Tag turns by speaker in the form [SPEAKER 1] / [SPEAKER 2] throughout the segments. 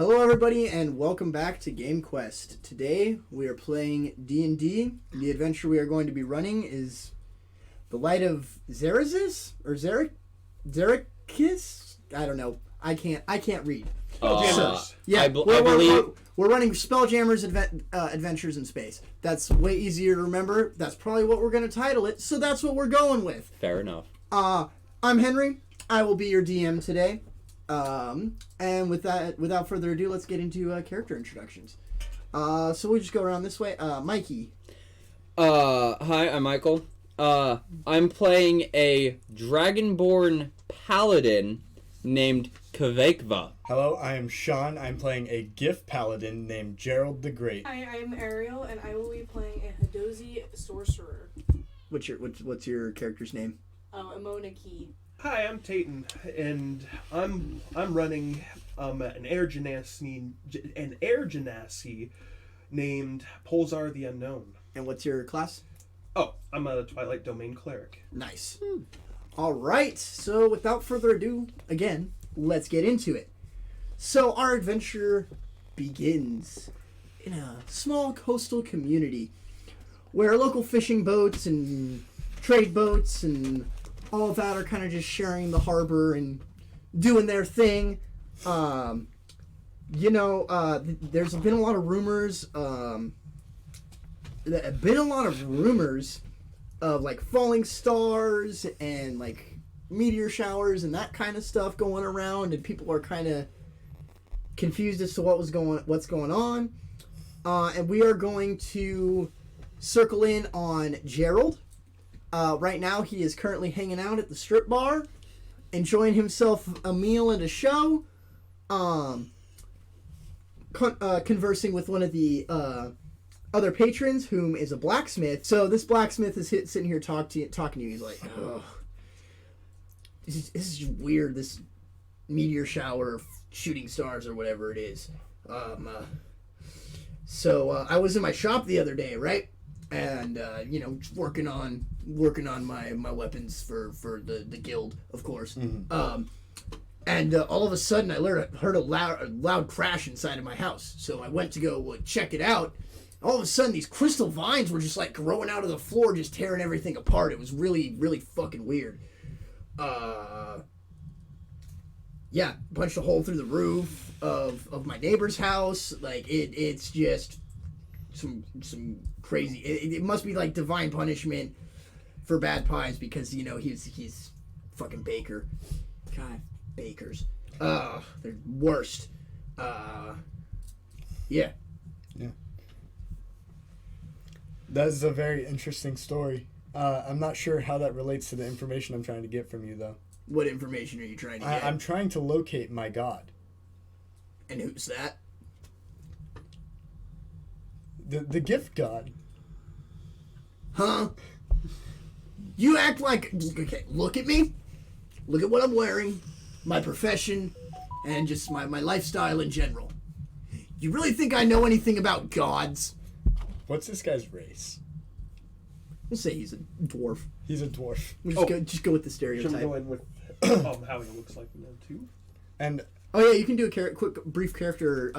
[SPEAKER 1] Hello everybody and welcome back to Game Quest. Today we are playing D&D. The adventure we are going to be running is The Light of Zerazis? Or Zerakis? I don't know. I can't read.
[SPEAKER 2] Spelljammers.
[SPEAKER 1] Yeah,
[SPEAKER 2] I believe...
[SPEAKER 1] we're running Spelljammers Adventures in Space. That's way easier to remember. That's probably what we're going to title it, so that's what we're going with.
[SPEAKER 2] Fair enough.
[SPEAKER 1] I'm Henry. I will be your DM today. And without further ado, let's get into character introductions. So we'll just go around this way. Mikey.
[SPEAKER 2] Hi, I'm Michael. I'm playing a Dragonborn Paladin named Kveykva.
[SPEAKER 3] Hello, I am Shawn. I'm playing a Gift Paladin named Gerald the Great.
[SPEAKER 4] Hi, I'm Arieal, and I will be playing a Hadozi Sorcerer.
[SPEAKER 1] What's your character's name?
[SPEAKER 4] Emona Key.
[SPEAKER 5] Hi, I'm Tayten, and I'm running an air genasi named Polazar the Unknown.
[SPEAKER 1] And what's your class?
[SPEAKER 5] Oh, I'm a Twilight Domain cleric.
[SPEAKER 1] Nice. All right. So without further ado, again, let's get into it. So our adventure begins in a small coastal community where local fishing boats and trade boats and all of that are kind of just sharing the harbor and doing their thing. There's been a lot of rumors. Of like falling stars and like meteor showers and that kind of stuff going around, and people are kind of confused as to what's going on. And we are going to circle in on Gerald. Right now, he is currently hanging out at the strip bar, enjoying himself a meal and a show, conversing with one of the other patrons, whom is a blacksmith. So this blacksmith is sitting here talking to you. He's like, "Oh, this is just weird. This meteor shower, shooting stars, or whatever it is." So I was in my shop the other day, right? And working on my weapons for the guild, of course. Mm-hmm. And all of a sudden I heard a loud crash inside of my house. So I went to go check it out. All of a sudden these crystal vines were just like growing out of the floor, just tearing everything apart. It was really, really fucking weird. Punched a hole through the roof of my neighbor's house. Like it's just some crazy. It must be like divine punishment for bad pies, because he's fucking baker. God, bakers. They're worst. Yeah.
[SPEAKER 3] That is a very interesting story. I'm not sure how that relates to the information I'm trying to get from you, though.
[SPEAKER 1] What information are you trying to get?
[SPEAKER 3] I'm trying to locate my god.
[SPEAKER 1] And who's that?
[SPEAKER 3] The gift god.
[SPEAKER 1] Huh? You act like... Okay, look at me. Look at what I'm wearing. My profession. And just my lifestyle in general. You really think I know anything about gods?
[SPEAKER 3] What's this guy's race?
[SPEAKER 1] We'll say he's a dwarf.
[SPEAKER 3] He's a dwarf.
[SPEAKER 1] We'll just go with the stereotype.
[SPEAKER 5] Should we go in with how he looks like now, too?
[SPEAKER 3] And...
[SPEAKER 1] Oh, yeah, you can do a quick, brief character...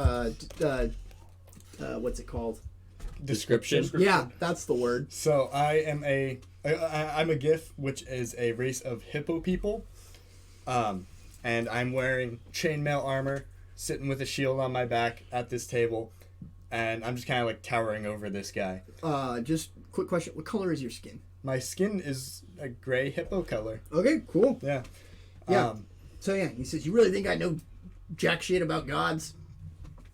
[SPEAKER 1] what's it called?
[SPEAKER 3] Description.
[SPEAKER 1] Yeah, that's the word.
[SPEAKER 3] So I'm a Gif, which is a race of hippo people. And I'm wearing chainmail armor, sitting with a shield on my back at this table, and I'm just kind of like towering over this guy.
[SPEAKER 1] Just quick question: what color is your skin?
[SPEAKER 3] My skin is a gray hippo color.
[SPEAKER 1] Okay, cool.
[SPEAKER 3] Yeah.
[SPEAKER 1] Yeah. So yeah, he says, "You really think I know jack shit about gods?"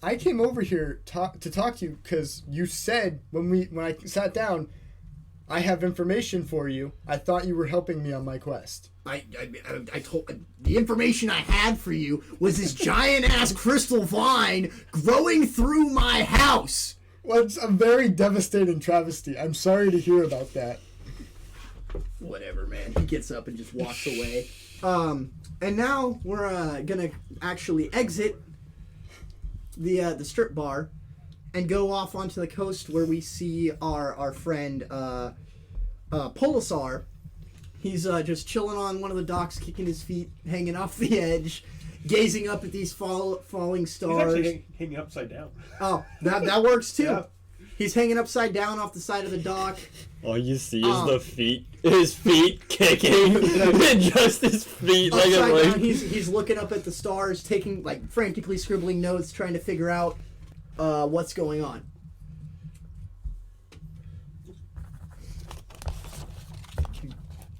[SPEAKER 3] I came over here to talk to you because you said when I sat down, I have information for you. I thought you were helping me on my quest.
[SPEAKER 1] I told the information I had for you was this giant ass crystal vine growing through my house.
[SPEAKER 3] Well, it's a very devastating travesty. I'm sorry to hear about that.
[SPEAKER 1] Whatever, man. He gets up and just walks away. And now we're gonna actually exit the strip bar and go off onto the coast, where we see our friend Polazar. He's just chilling on one of the docks, kicking his feet, hanging off the edge, gazing up at these falling
[SPEAKER 5] He's
[SPEAKER 1] stars.
[SPEAKER 5] actually hanging upside down.
[SPEAKER 1] Oh, that works too.
[SPEAKER 5] Yeah.
[SPEAKER 1] He's hanging upside down off the side of the dock.
[SPEAKER 2] All you see is his feet kicking, and just his feet like
[SPEAKER 1] Upside
[SPEAKER 2] a
[SPEAKER 1] down, he's looking up at the stars, taking frantically scribbling notes, trying to figure out what's going on.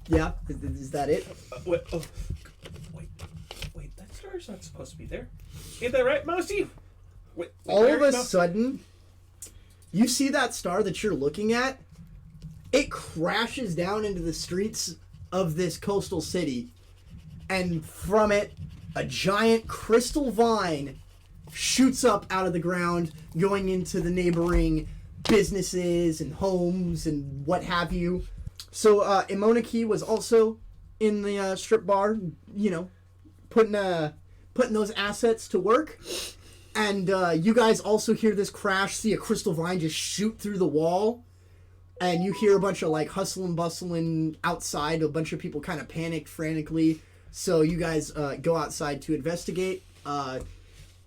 [SPEAKER 1] Yeah, is that it?
[SPEAKER 5] Wait, that star's not supposed to be there. Ain't that right, Mousy? Wait,
[SPEAKER 1] All of a
[SPEAKER 5] no.
[SPEAKER 1] sudden, you see that star that you're looking at. It crashes down into the streets of this coastal city, and from it, a giant crystal vine shoots up out of the ground, going into the neighboring businesses and homes and what have you. So Emona was also in the strip bar, putting those assets to work. And you guys also hear this crash, see a crystal vine just shoot through the wall. And you hear a bunch of hustle and bustling outside, a bunch of people kind of panicked frantically. So you guys go outside to investigate.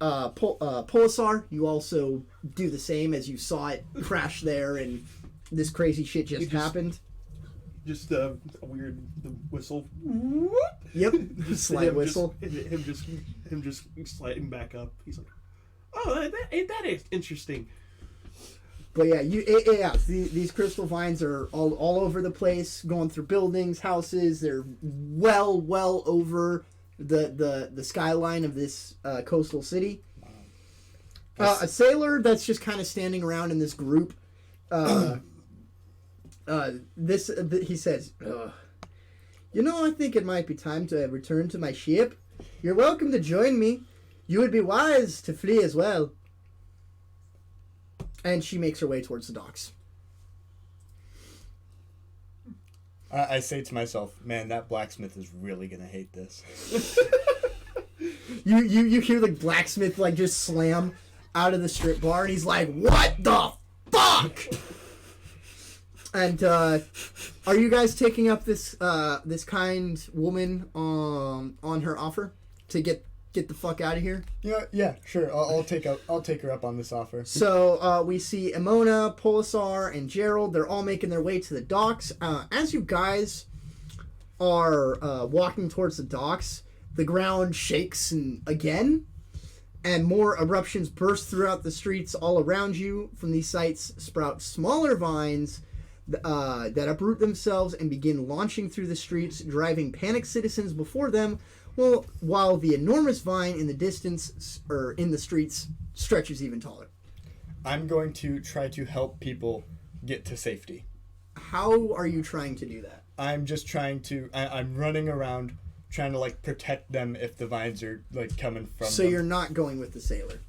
[SPEAKER 1] Polazar, you also do the same as you saw it crash there and this crazy shit just happened.
[SPEAKER 5] Just the whistle.
[SPEAKER 1] Yep, slide whistle.
[SPEAKER 5] Him just sliding back up. He's like, oh, that is interesting.
[SPEAKER 1] But yeah, these crystal vines are all over the place, going through buildings, houses. They're well over the skyline of this coastal city. A sailor that's just kind of standing around in this group. He says, I think it might be time to return to my ship. You're welcome to join me. You would be wise to flee as well. And she makes her way towards the docks.
[SPEAKER 3] I say to myself, man, that blacksmith is really gonna hate this.
[SPEAKER 1] You hear the blacksmith just slam out of the strip bar, and he's like, "What the fuck?" And are you guys taking up this kind woman on her offer to get the fuck out of here?
[SPEAKER 3] Yeah, sure. I'll take her up on this offer.
[SPEAKER 1] So we see Emona, Polazar, and Gerald. They're all making their way to the docks. As you guys are walking towards the docks, the ground shakes again, and more eruptions burst throughout the streets all around you. From these sites sprout smaller vines that uproot themselves and begin launching through the streets, driving panicked citizens before them. Well, while the enormous vine in the distance, or in the streets, stretches even taller.
[SPEAKER 3] I'm going to try to help people get to safety.
[SPEAKER 1] How are you trying to do that?
[SPEAKER 3] I'm just trying to... I'm running around trying to, protect them if the vines are, coming from
[SPEAKER 1] So
[SPEAKER 3] them.
[SPEAKER 1] you're not going with the sailor.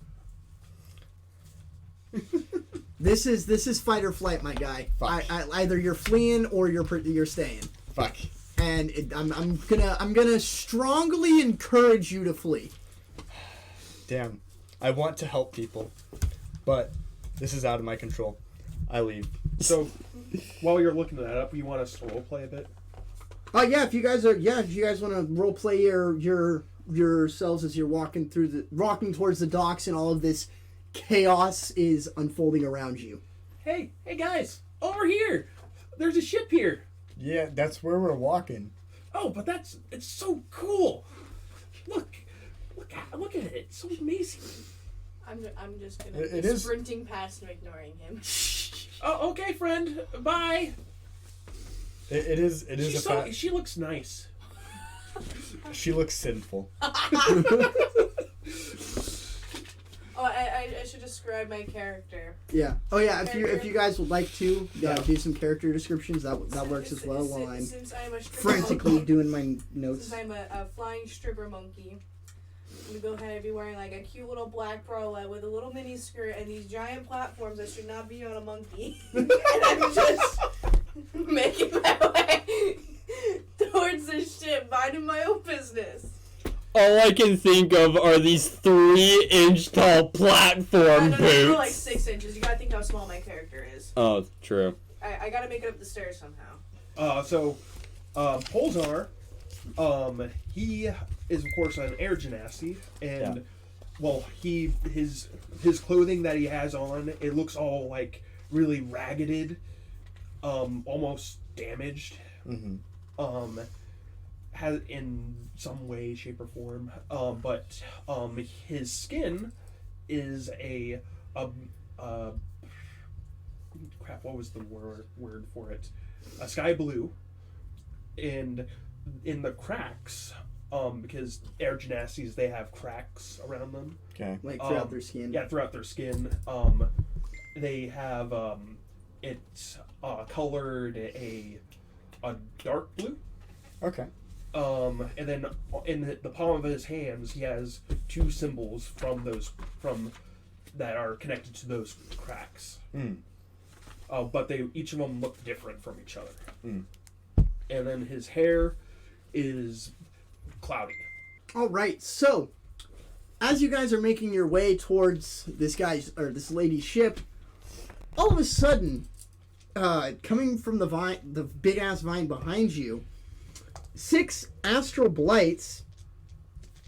[SPEAKER 1] This is fight or flight, my guy.
[SPEAKER 3] Fuck.
[SPEAKER 1] Either you're fleeing or you're staying.
[SPEAKER 3] Fuck.
[SPEAKER 1] And I'm gonna strongly encourage you to flee.
[SPEAKER 3] Damn. I want to help people, but this is out of my control. I leave.
[SPEAKER 5] So, while you're looking that up, you want us to roleplay a bit?
[SPEAKER 1] Yeah. If you guys want to role play yourselves as you're walking towards the docks and all of this chaos is unfolding around you.
[SPEAKER 5] Hey guys, over here. There's a ship here.
[SPEAKER 3] Yeah, that's where we're walking.
[SPEAKER 5] Oh, but it's so cool. Look at it. It's so amazing.
[SPEAKER 4] I'm just gonna
[SPEAKER 3] It
[SPEAKER 4] be
[SPEAKER 3] is-
[SPEAKER 4] sprinting past him, ignoring him.
[SPEAKER 5] Oh, okay, friend. Bye.
[SPEAKER 3] It is
[SPEAKER 5] She looks nice.
[SPEAKER 3] She looks sinful.
[SPEAKER 4] Oh, I should describe my character.
[SPEAKER 1] Yeah. Oh yeah. If you guys would like to do some character descriptions, that works as well. While I'm
[SPEAKER 4] Since I'm a stripper
[SPEAKER 1] frantically
[SPEAKER 4] monkey,
[SPEAKER 1] doing my notes.
[SPEAKER 4] since I'm a flying stripper monkey, I'm gonna go ahead and be wearing a cute little black bralette with a little mini skirt and these giant platforms that should not be on a monkey. And I'm just making my way towards the ship, minding my own business.
[SPEAKER 2] All I can think of are these 3-inch tall platform
[SPEAKER 4] No,
[SPEAKER 2] boots.
[SPEAKER 4] like 6 inches. You gotta think how small my character is.
[SPEAKER 2] Oh, true.
[SPEAKER 4] I gotta make it up the stairs somehow.
[SPEAKER 5] So, Polazar, he is of course an air genasi, and
[SPEAKER 3] Yeah.
[SPEAKER 5] well, his clothing that he has on, it looks all like really ragged, almost damaged.
[SPEAKER 3] Mm-hmm.
[SPEAKER 5] Has in some way, shape, or form. But his skin is a crap. What was the word for it? A sky blue, and in the cracks, because air genasties, they have cracks around them.
[SPEAKER 3] Okay.
[SPEAKER 1] Like throughout their skin.
[SPEAKER 5] Yeah, throughout their skin. They have it's colored a dark blue.
[SPEAKER 3] Okay.
[SPEAKER 5] And then in the palm of his hands, he has two symbols from that are connected to those cracks.
[SPEAKER 3] Mm.
[SPEAKER 5] But each of them look different from each other.
[SPEAKER 3] Mm.
[SPEAKER 5] And then his hair is cloudy.
[SPEAKER 1] All right, so as you guys are making your way towards this lady's ship, all of a sudden, coming from the big ass vine behind you, 6 astral blights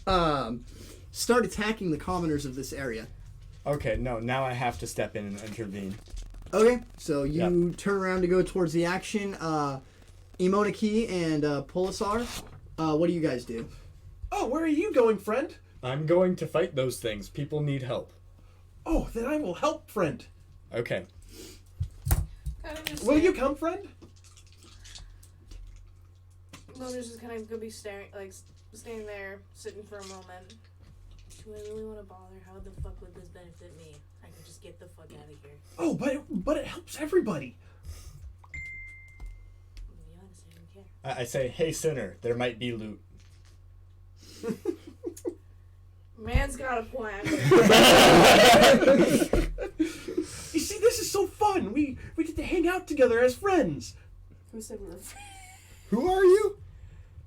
[SPEAKER 1] start attacking the commoners of this area.
[SPEAKER 3] Okay, no, now I have to step in and intervene.
[SPEAKER 1] Okay, so you turn around to go towards the action. Emona and Polazar, what do you guys do?
[SPEAKER 5] Oh, where are you going, friend?
[SPEAKER 3] I'm going to fight those things. People need help.
[SPEAKER 5] Oh, then I will help, friend.
[SPEAKER 3] Okay.
[SPEAKER 5] Will you come, friend?
[SPEAKER 4] Mona's just kind of gonna be standing there, sitting for a moment. Do I really want to bother? How the fuck would this benefit me? I can just get the fuck out of here.
[SPEAKER 5] Oh, but it helps everybody.
[SPEAKER 4] To be honest, I don't care.
[SPEAKER 3] I say, hey, sinner, there might be loot.
[SPEAKER 4] Man's got a plan.
[SPEAKER 5] You see, this is so fun. We get to hang out together as friends.
[SPEAKER 4] Who said we were friends?
[SPEAKER 3] Who are you?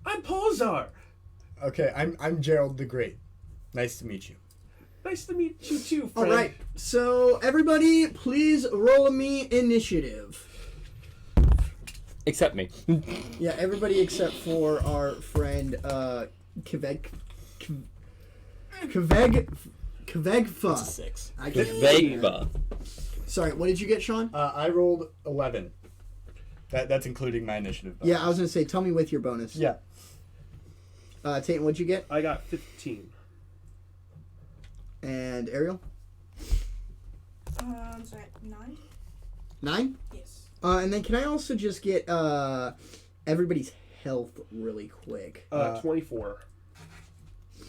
[SPEAKER 5] I'm Polazar.
[SPEAKER 3] Okay, I'm Gerald the Great. Nice to meet you.
[SPEAKER 5] Nice to meet you too,
[SPEAKER 1] All
[SPEAKER 5] friend.
[SPEAKER 1] right, so everybody, please roll me initiative.
[SPEAKER 2] Except me.
[SPEAKER 1] Yeah, everybody except for our friend Kveykva.
[SPEAKER 2] 6.
[SPEAKER 1] I can't.
[SPEAKER 2] Kveykva.
[SPEAKER 1] Sorry, what did you get, Shawn?
[SPEAKER 3] I rolled 11. That's including my initiative bonus.
[SPEAKER 1] Yeah, I was gonna say, tell me with your bonus.
[SPEAKER 3] Yeah.
[SPEAKER 1] Tayten, what'd you get?
[SPEAKER 5] I got 15.
[SPEAKER 1] And Arieal?
[SPEAKER 4] Sorry, 9?
[SPEAKER 1] 9?
[SPEAKER 4] Yes.
[SPEAKER 1] And then can I also just get everybody's health really quick?
[SPEAKER 5] 24.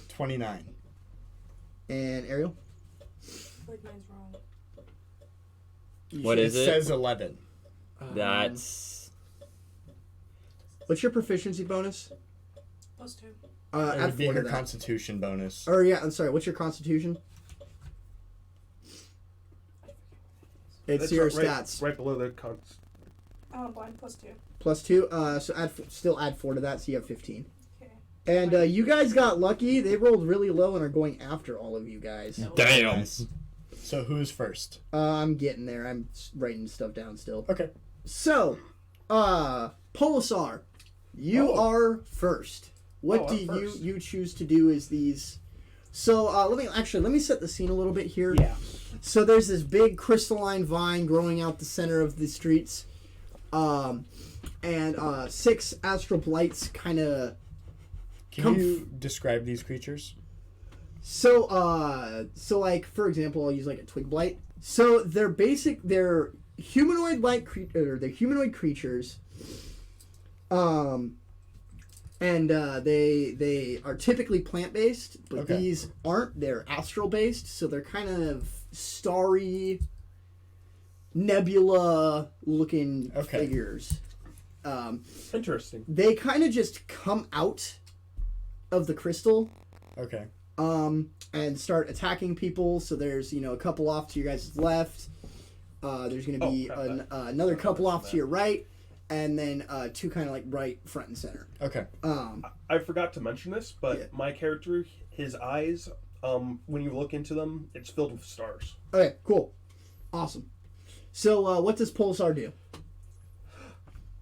[SPEAKER 3] 29.
[SPEAKER 1] And Arieal?
[SPEAKER 4] I feel like mine's wrong.
[SPEAKER 2] What is
[SPEAKER 3] It
[SPEAKER 2] it?
[SPEAKER 3] says 11.
[SPEAKER 2] That's...
[SPEAKER 1] What's your proficiency bonus?
[SPEAKER 4] +2.
[SPEAKER 3] It
[SPEAKER 1] Add
[SPEAKER 3] would be
[SPEAKER 1] 4 to
[SPEAKER 3] her
[SPEAKER 1] that.
[SPEAKER 3] constitution bonus.
[SPEAKER 1] Or yeah, I'm sorry. What's your constitution? It's
[SPEAKER 5] That's
[SPEAKER 1] your
[SPEAKER 5] right,
[SPEAKER 1] stats.
[SPEAKER 5] Right below the cons.
[SPEAKER 4] Blind +2.
[SPEAKER 1] +2. So still add 4 to that, so you have 15.
[SPEAKER 4] Okay.
[SPEAKER 1] And you guys got lucky. They rolled really low and are going after all of you guys.
[SPEAKER 2] Damn.
[SPEAKER 3] Nice. So who's first?
[SPEAKER 1] I'm getting there. I'm writing stuff down still.
[SPEAKER 3] Okay.
[SPEAKER 1] So, Polazar, you are first. What do
[SPEAKER 5] I'm first.
[SPEAKER 1] you choose to do is these... So, let me set the scene a little bit here.
[SPEAKER 5] Yeah.
[SPEAKER 1] So there's this big crystalline vine growing out the center of the streets. And 6 astral blights kind of...
[SPEAKER 3] Can you describe these creatures?
[SPEAKER 1] So like, for example, I'll use like a twig blight. So they're humanoid-like they're humanoid creatures. And they are typically plant-based, but
[SPEAKER 3] Okay.
[SPEAKER 1] these aren't. They're astral-based, so they're kind of starry, nebula-looking
[SPEAKER 3] Okay.
[SPEAKER 1] figures.
[SPEAKER 5] Interesting.
[SPEAKER 1] They kind of just come out of the crystal
[SPEAKER 3] Okay.
[SPEAKER 1] and start attacking people. So there's, a couple off to your guys' left. There's going to be another couple off to your right. And then 2 kind of like right front and center.
[SPEAKER 3] Okay.
[SPEAKER 5] I forgot to mention this, but
[SPEAKER 1] Yeah.
[SPEAKER 5] my character, his eyes, when you look into them, it's filled with stars.
[SPEAKER 1] Okay, cool. Awesome. So what does Polazar do?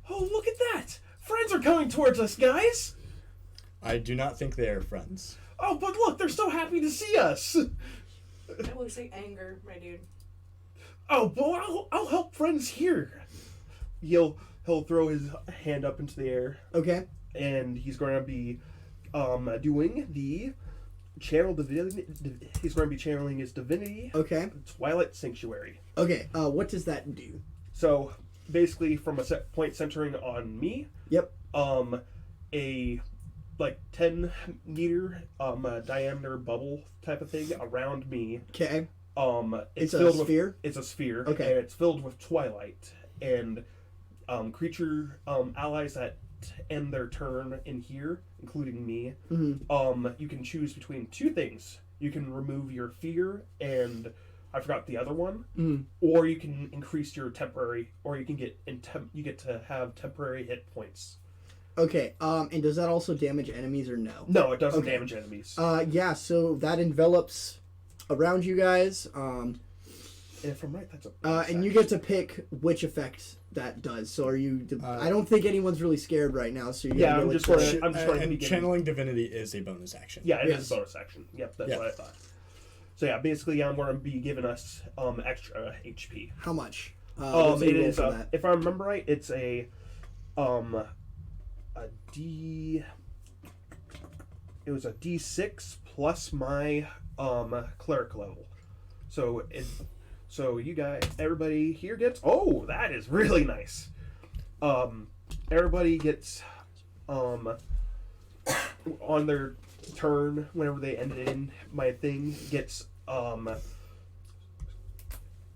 [SPEAKER 5] Oh, look at that! Friends are coming towards us, guys!
[SPEAKER 3] I do not think they are friends.
[SPEAKER 5] Oh, but look, they're so happy to see us.
[SPEAKER 4] That looks like anger, my dude.
[SPEAKER 5] Oh, boy, I'll help friends here. He'll throw his hand up into the air,
[SPEAKER 1] Okay.
[SPEAKER 5] and he's going to be doing the channel divinity. He's going to be channeling his divinity,
[SPEAKER 1] Okay.
[SPEAKER 5] Twilight Sanctuary.
[SPEAKER 1] Okay. What does that do?
[SPEAKER 5] So basically, from a set point centering on me,
[SPEAKER 1] Yep.
[SPEAKER 5] a like 10-meter diameter bubble type of thing around me.
[SPEAKER 1] Okay.
[SPEAKER 5] It's
[SPEAKER 1] a
[SPEAKER 5] filled
[SPEAKER 1] sphere?
[SPEAKER 5] It's a sphere.
[SPEAKER 1] Okay.
[SPEAKER 5] And it's filled with twilight, and creature allies that end their turn in here, including me.
[SPEAKER 1] Mm-hmm.
[SPEAKER 5] You can choose between two things. You can remove your fear, and I forgot the other one.
[SPEAKER 1] Mm-hmm.
[SPEAKER 5] Or you can increase your temporary, or you can get you get to have temporary hit points.
[SPEAKER 1] Okay. And does that also damage enemies or no?
[SPEAKER 5] No, it doesn't
[SPEAKER 1] Okay.
[SPEAKER 5] damage enemies.
[SPEAKER 1] Yeah. So that envelops around you guys.
[SPEAKER 5] And if I'm right, that's a.
[SPEAKER 1] And you get to pick which effect that does. So are you? I don't think anyone's really scared right now. So
[SPEAKER 5] Yeah, I'm just going
[SPEAKER 3] And
[SPEAKER 5] to be
[SPEAKER 3] channeling divinity is a bonus action.
[SPEAKER 5] Yeah, it
[SPEAKER 1] Yes.
[SPEAKER 5] is a bonus action. Yep, that's
[SPEAKER 3] Yeah.
[SPEAKER 5] what I thought. So yeah, basically, I'm going to be giving us extra HP.
[SPEAKER 1] How much? What's the
[SPEAKER 5] It
[SPEAKER 1] roll
[SPEAKER 5] is,
[SPEAKER 1] for that?
[SPEAKER 5] if I remember right, it's a D. It was a D6 plus my cleric level. So you guys, everybody here gets. Oh, that is really nice. Everybody gets on their turn whenever they end in my thing gets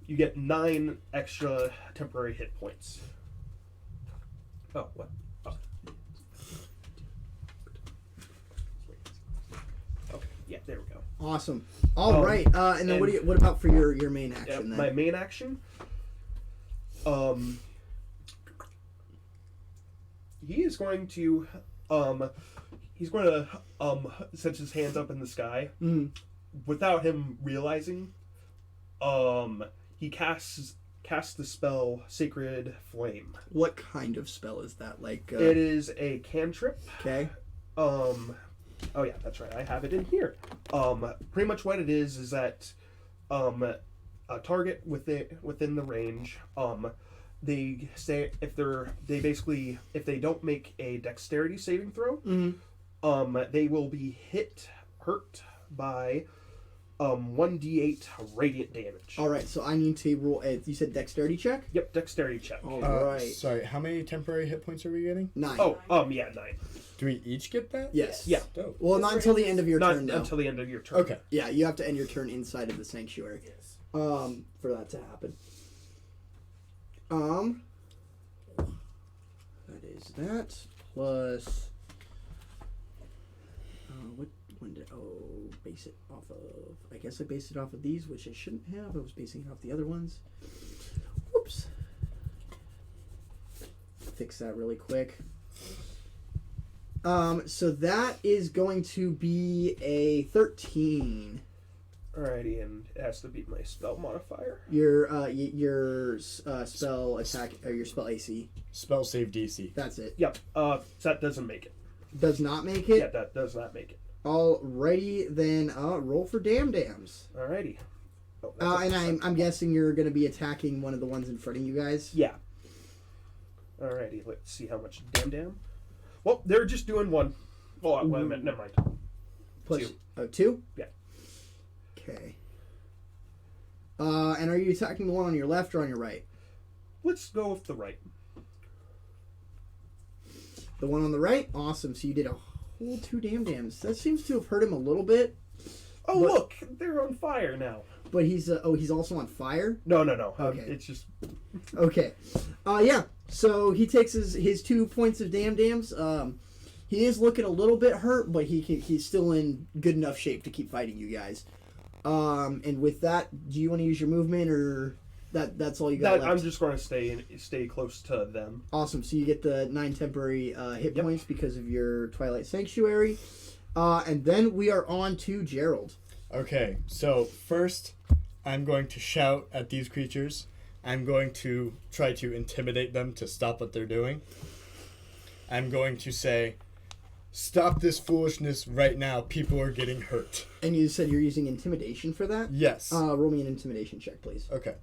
[SPEAKER 5] you get 9 extra temporary hit points. Oh, what? Oh. Okay, yeah, there we go.
[SPEAKER 1] Awesome. All right. And then what about for your main action then?
[SPEAKER 5] My main action. He is going to set his hands up in the sky without him realizing. He casts the spell Sacred Flame.
[SPEAKER 1] What kind of spell is that? Like
[SPEAKER 5] It is a cantrip.
[SPEAKER 1] okay.
[SPEAKER 5] Oh yeah, that's right. I have it in here. Pretty much what it is that a target within the range. They say if they don't make a dexterity saving throw, they will be hurt by 1d8 radiant damage.
[SPEAKER 1] All right. So I need to roll. You said dexterity check.
[SPEAKER 5] Yep, dexterity check.
[SPEAKER 1] All right.
[SPEAKER 3] Sorry, how many temporary hit points are we getting?
[SPEAKER 1] 9.
[SPEAKER 5] Oh, yeah, 9.
[SPEAKER 3] Do we each get that?
[SPEAKER 1] Yes.
[SPEAKER 5] Yeah.
[SPEAKER 3] Dope.
[SPEAKER 1] Well, not until the end of your
[SPEAKER 5] Not
[SPEAKER 1] turn. No.
[SPEAKER 5] until the end of your turn.
[SPEAKER 3] Okay.
[SPEAKER 1] Yeah, you have to end your turn inside of the sanctuary.
[SPEAKER 4] Yes.
[SPEAKER 1] For that to happen. That is that plus. What one did? Base it off of. I guess I based it off of these, which I shouldn't have. I was basing it off the other ones. Whoops. Fix that really quick. So that is going to be a 13.
[SPEAKER 5] Alrighty, and it has to beat my spell modifier.
[SPEAKER 1] Your spell attack or your spell AC.
[SPEAKER 3] Spell save DC.
[SPEAKER 1] That's it.
[SPEAKER 5] Yep. So that doesn't make it.
[SPEAKER 1] Does not make it.
[SPEAKER 5] Yeah, that does not make it.
[SPEAKER 1] Alrighty, then roll for dams.
[SPEAKER 5] Alrighty. Oh,
[SPEAKER 1] And I'm guessing you're going to be attacking one of the ones in front of you guys.
[SPEAKER 5] Yeah. Alrighty, let's see how much dam. Well, they're just doing one. Oh, wait a minute, never mind.
[SPEAKER 1] Plus,
[SPEAKER 5] 2.
[SPEAKER 1] 2?
[SPEAKER 5] Yeah.
[SPEAKER 1] Okay. And are you attacking the one on your left or on your right?
[SPEAKER 5] Let's go with the right.
[SPEAKER 1] The one on the right? Awesome. So you did a whole 2 dams. That seems to have hurt him a little bit.
[SPEAKER 5] Oh,
[SPEAKER 1] But-
[SPEAKER 5] look, they're on fire now.
[SPEAKER 1] But he's also on fire?
[SPEAKER 5] No.
[SPEAKER 1] Okay.
[SPEAKER 5] It's just
[SPEAKER 1] Okay. Yeah. So he takes his 2 points of dams. He is looking a little bit hurt, but he's still in good enough shape to keep fighting you guys. And with that, do you want to use your movement or that's all you got left?
[SPEAKER 5] I'm just going to stay close to them.
[SPEAKER 1] Awesome. So you get the 9 temporary hit
[SPEAKER 5] Yep.
[SPEAKER 1] points because of your Twilight Sanctuary. And then we are on to Gerald.
[SPEAKER 3] Okay, so first, I'm going to shout at these creatures. I'm going to try to intimidate them to stop what they're doing. I'm going to say, Stop this foolishness right now. People are getting hurt.
[SPEAKER 1] And you said you're using intimidation for that?
[SPEAKER 3] Yes.
[SPEAKER 1] Roll me an intimidation check, please.
[SPEAKER 3] Okay.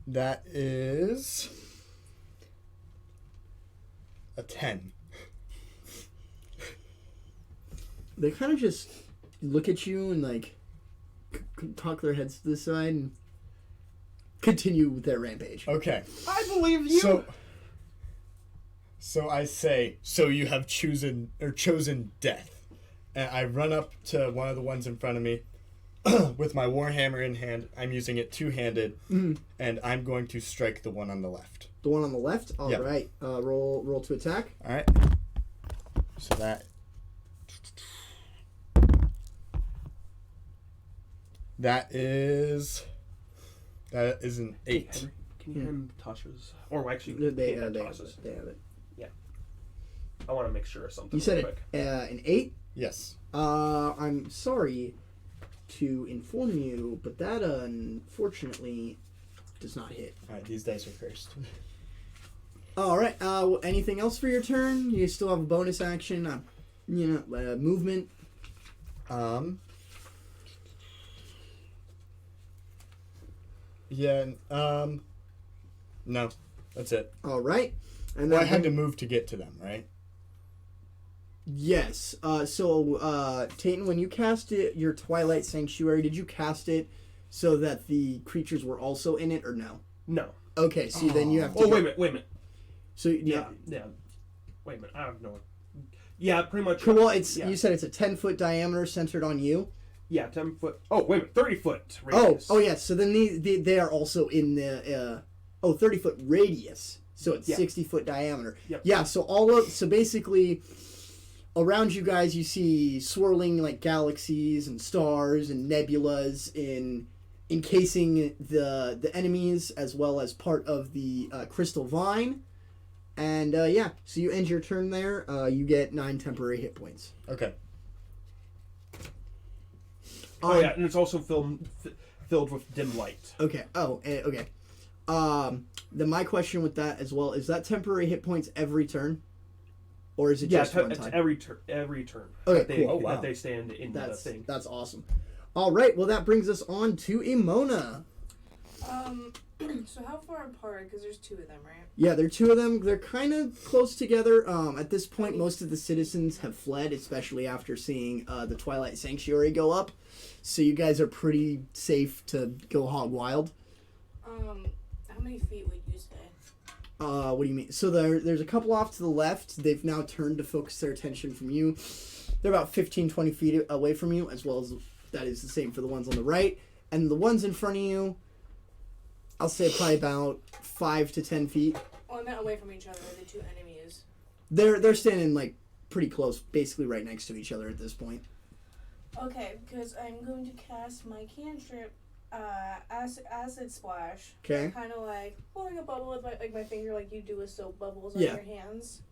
[SPEAKER 3] That is a 10.
[SPEAKER 1] They kind of just look at you and like cock their heads to the side and continue with their rampage.
[SPEAKER 3] Okay.
[SPEAKER 5] I believe you.
[SPEAKER 3] So I say, so you have chosen death. And I run up to one of the ones in front of me with my warhammer in hand. I'm using it two-handed, and I'm going to strike the one on the left.
[SPEAKER 1] The one on the left? All
[SPEAKER 3] Yep.
[SPEAKER 1] right. Roll to attack.
[SPEAKER 3] All right. So that is an 8.
[SPEAKER 5] Henry, can you hand Tasha's? Or actually,
[SPEAKER 1] They
[SPEAKER 5] hand
[SPEAKER 1] have
[SPEAKER 5] Tasha's.
[SPEAKER 1] it.
[SPEAKER 5] I want to make sure of something.
[SPEAKER 1] You said
[SPEAKER 5] real
[SPEAKER 1] it.
[SPEAKER 5] quick.
[SPEAKER 1] An 8?
[SPEAKER 3] Yes.
[SPEAKER 1] I'm sorry to inform you, but that unfortunately does not hit.
[SPEAKER 3] All right. These dice are cursed.
[SPEAKER 1] All right. Anything else for your turn? You still have a bonus action. Movement.
[SPEAKER 3] Yeah. No. That's it.
[SPEAKER 1] All right. And
[SPEAKER 3] Well, I
[SPEAKER 1] then
[SPEAKER 3] had to move to get to them, right?
[SPEAKER 1] Yes. Tayten, when you cast it, your Twilight Sanctuary, did you cast it so that the creatures were also in it, or no?
[SPEAKER 5] No.
[SPEAKER 1] Okay, so then you have to.
[SPEAKER 5] Oh, wait a minute.
[SPEAKER 1] So
[SPEAKER 5] Yeah. Wait a minute. I don't know. Yeah, pretty much.
[SPEAKER 1] Well,
[SPEAKER 5] yeah.
[SPEAKER 1] you said it's a 10-foot diameter centered on you.
[SPEAKER 5] Yeah, 10 foot. Oh, wait a minute. 30 foot radius.
[SPEAKER 1] Oh, yes. So then they are also in the 30-foot radius. So it's
[SPEAKER 5] Yeah.
[SPEAKER 1] 60-foot diameter.
[SPEAKER 5] Yep.
[SPEAKER 1] Yeah. So basically, around you guys, you see swirling like galaxies and stars and nebulas encasing the enemies, as well as part of the crystal vine. And so you end your turn there. You get 9 temporary hit points.
[SPEAKER 3] Okay.
[SPEAKER 5] Oh, yeah, and it's also filled with dim light.
[SPEAKER 1] Okay. Okay. Then my question with that as well, is that temporary hit points every turn, or is it just one
[SPEAKER 5] it's
[SPEAKER 1] time?
[SPEAKER 5] every turn.
[SPEAKER 1] Okay,
[SPEAKER 5] that they,
[SPEAKER 1] cool.
[SPEAKER 3] Oh, wow.
[SPEAKER 5] that they stand in the thing.
[SPEAKER 1] That's awesome. All right. Well, that brings us on to Emona.
[SPEAKER 4] So how far apart? Because there's 2 of them, right?
[SPEAKER 1] Yeah, there are 2 of them. They're kind of close together. At this point, most of the citizens have fled, especially after seeing the Twilight Sanctuary go up. So you guys are pretty safe to go hog wild.
[SPEAKER 4] How many feet would you say?
[SPEAKER 1] What do you mean? So there's a couple off to the left. They've now turned to focus their attention from you. They're about 15, 20 feet away from you, as well as that is the same for the ones on the right. And the ones in front of you, I'll say probably about 5 to 10 feet.
[SPEAKER 4] Oh, I meant away from each other, the 2 enemies.
[SPEAKER 1] They're standing like pretty close, basically right next to each other at this point.
[SPEAKER 4] Okay, because I'm going to cast my cantrip, acid splash.
[SPEAKER 1] Okay.
[SPEAKER 4] Kind of like blowing a bubble with my finger, like you do with soap bubbles on
[SPEAKER 1] Yeah.
[SPEAKER 4] your hands.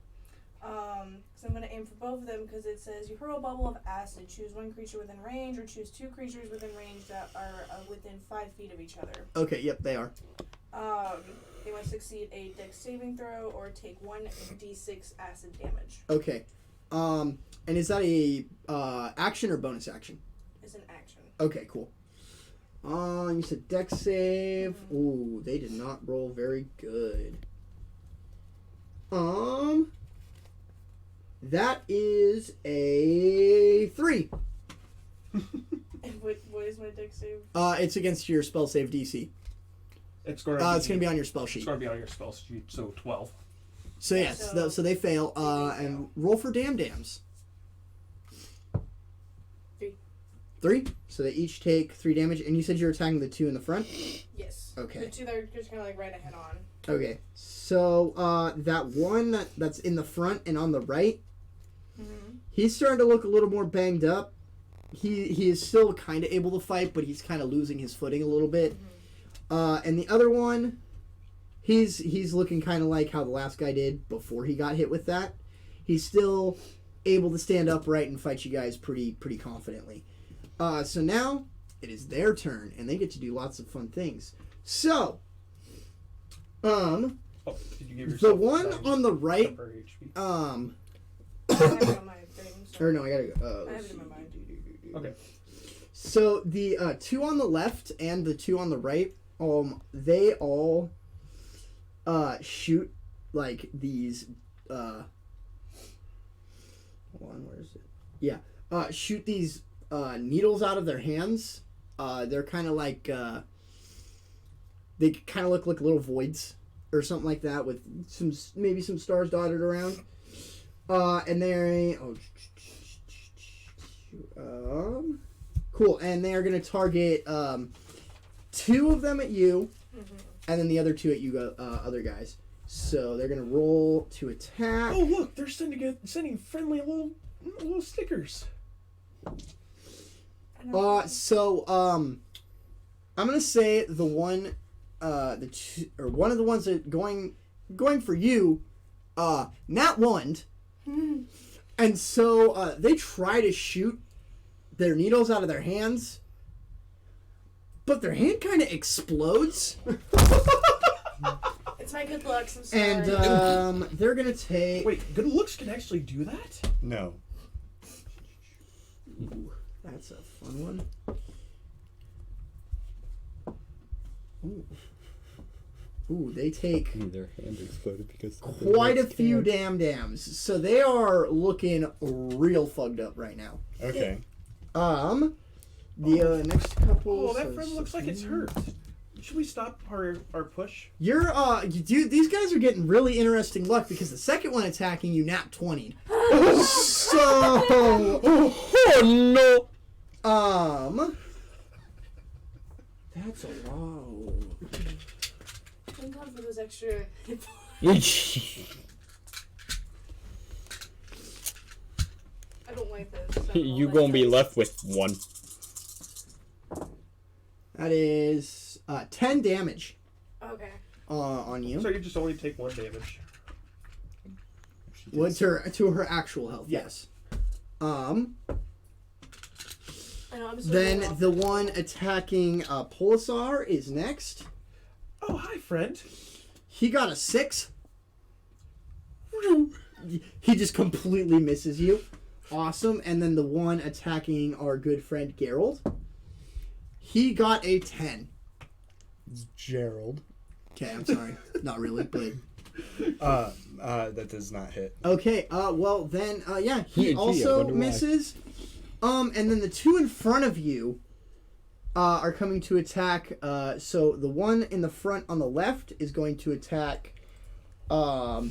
[SPEAKER 4] So I'm going to aim for both of them because it says you hurl a bubble of acid. Choose 1 creature within range, or choose 2 creatures within range that are within 5 feet of each other.
[SPEAKER 1] Okay, yep, they are.
[SPEAKER 4] They must succeed a dex saving throw or take 1d6 acid damage.
[SPEAKER 1] Okay. And is that a action or bonus action?
[SPEAKER 4] It's an action.
[SPEAKER 1] Okay, cool. You said dex save. Ooh, they did not roll very good. That is a 3.
[SPEAKER 4] And what is my dex save?
[SPEAKER 1] It's against your spell save DC.
[SPEAKER 5] It's going to
[SPEAKER 1] be on your spell
[SPEAKER 5] It's
[SPEAKER 1] sheet.
[SPEAKER 5] going to be on your spell sheet, so 12.
[SPEAKER 1] So yes, so they fail. And roll for dams.
[SPEAKER 4] 3.
[SPEAKER 1] 3. So they each take 3 damage. And you said you're attacking the 2 in the front.
[SPEAKER 4] Yes.
[SPEAKER 1] Okay.
[SPEAKER 4] The 2 that are just kind of like right ahead on.
[SPEAKER 1] Okay. So that one that's in the front and on the right, he's starting to look a little more banged up. He is still kind of able to fight, but he's kind of losing his footing a little bit. And the other one, he's looking kind of like how the last guy did before he got hit with that. He's still able to stand upright and fight you guys pretty confidently. So now it is their turn, and they get to do lots of fun things. So,
[SPEAKER 5] Oh, did you give
[SPEAKER 1] The
[SPEAKER 5] yourself
[SPEAKER 1] one on the right,
[SPEAKER 5] temporary HP?
[SPEAKER 4] I have it on my thing. So
[SPEAKER 1] or no, I gotta go.
[SPEAKER 4] I have it in my mind.
[SPEAKER 5] Okay.
[SPEAKER 1] So the two on the left and the two on the right, they all shoot like these. Hold on, where is it? Yeah, shoot these needles out of their hands. They're kind of like they kind of look like little voids or something like that with maybe some stars dotted around. And they're cool. And they are going to target two of them at you, and then the other two at you other guys. So they're going to roll to attack.
[SPEAKER 5] Oh look, they're sending friendly little stickers.
[SPEAKER 1] So I'm gonna say the one, one of the ones that going for you, not one, and so they try to shoot their needles out of their hands, but their hand kind of explodes,
[SPEAKER 4] It's my good looks. I'm sorry.
[SPEAKER 1] and they're gonna take.
[SPEAKER 5] Wait, good looks can actually do that?
[SPEAKER 3] No.
[SPEAKER 1] Ooh, that's a fun one. Ooh, they take
[SPEAKER 2] Their hand exploded because
[SPEAKER 1] quite a few dams. So they are looking real fucked up right now.
[SPEAKER 3] Okay.
[SPEAKER 1] The next couple.
[SPEAKER 5] Oh, that
[SPEAKER 1] so
[SPEAKER 5] friend looks like it's hurt. Should we stop our push?
[SPEAKER 1] You're dude, these guys are getting really interesting luck because the second one attacking you nat 20. So
[SPEAKER 2] Oh no!
[SPEAKER 1] that's a lot.
[SPEAKER 4] Thank God for those extra hit
[SPEAKER 2] You
[SPEAKER 4] I don't like this. I don't like
[SPEAKER 2] gonna be
[SPEAKER 4] this.
[SPEAKER 2] left with one.
[SPEAKER 1] That is 10 damage
[SPEAKER 4] Okay.
[SPEAKER 1] on you.
[SPEAKER 5] So you just only take 1 damage.
[SPEAKER 1] Well, to her actual health, yes.
[SPEAKER 4] I know, I'm so
[SPEAKER 1] Then
[SPEAKER 4] off.
[SPEAKER 1] the one attacking Polazar is next.
[SPEAKER 5] Oh, hi, friend.
[SPEAKER 1] He got a 6. He just completely misses you. Awesome. And then the one attacking our good friend Gerald. He got a 10.
[SPEAKER 3] It's Gerald.
[SPEAKER 1] Okay, I'm sorry. Not really, but...
[SPEAKER 3] That does not hit.
[SPEAKER 1] Okay, well then, yeah,
[SPEAKER 2] Gee,
[SPEAKER 1] he
[SPEAKER 2] I
[SPEAKER 1] also
[SPEAKER 2] wonder why.
[SPEAKER 1] misses. And then the two in front of you are coming to attack. So the one in the front on the left is going to attack Emona,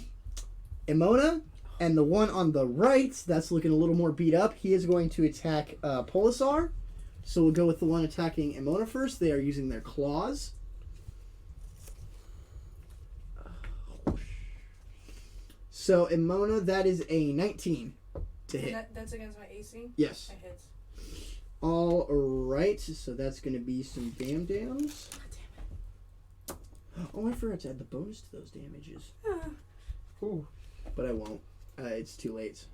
[SPEAKER 1] and the one on the right that's looking a little more beat up, he is going to attack Polazar. So we'll go with the one attacking Emona first. They are using their claws. So Emona, that is a 19 to hit.
[SPEAKER 4] That's against my AC?
[SPEAKER 1] Yes.
[SPEAKER 4] It hits.
[SPEAKER 1] All right. So that's going to be some dams.
[SPEAKER 4] God damn
[SPEAKER 1] Oh, I forgot to add the bonus to those damages.
[SPEAKER 4] it.
[SPEAKER 5] Ooh.
[SPEAKER 1] But I won't. It's too late.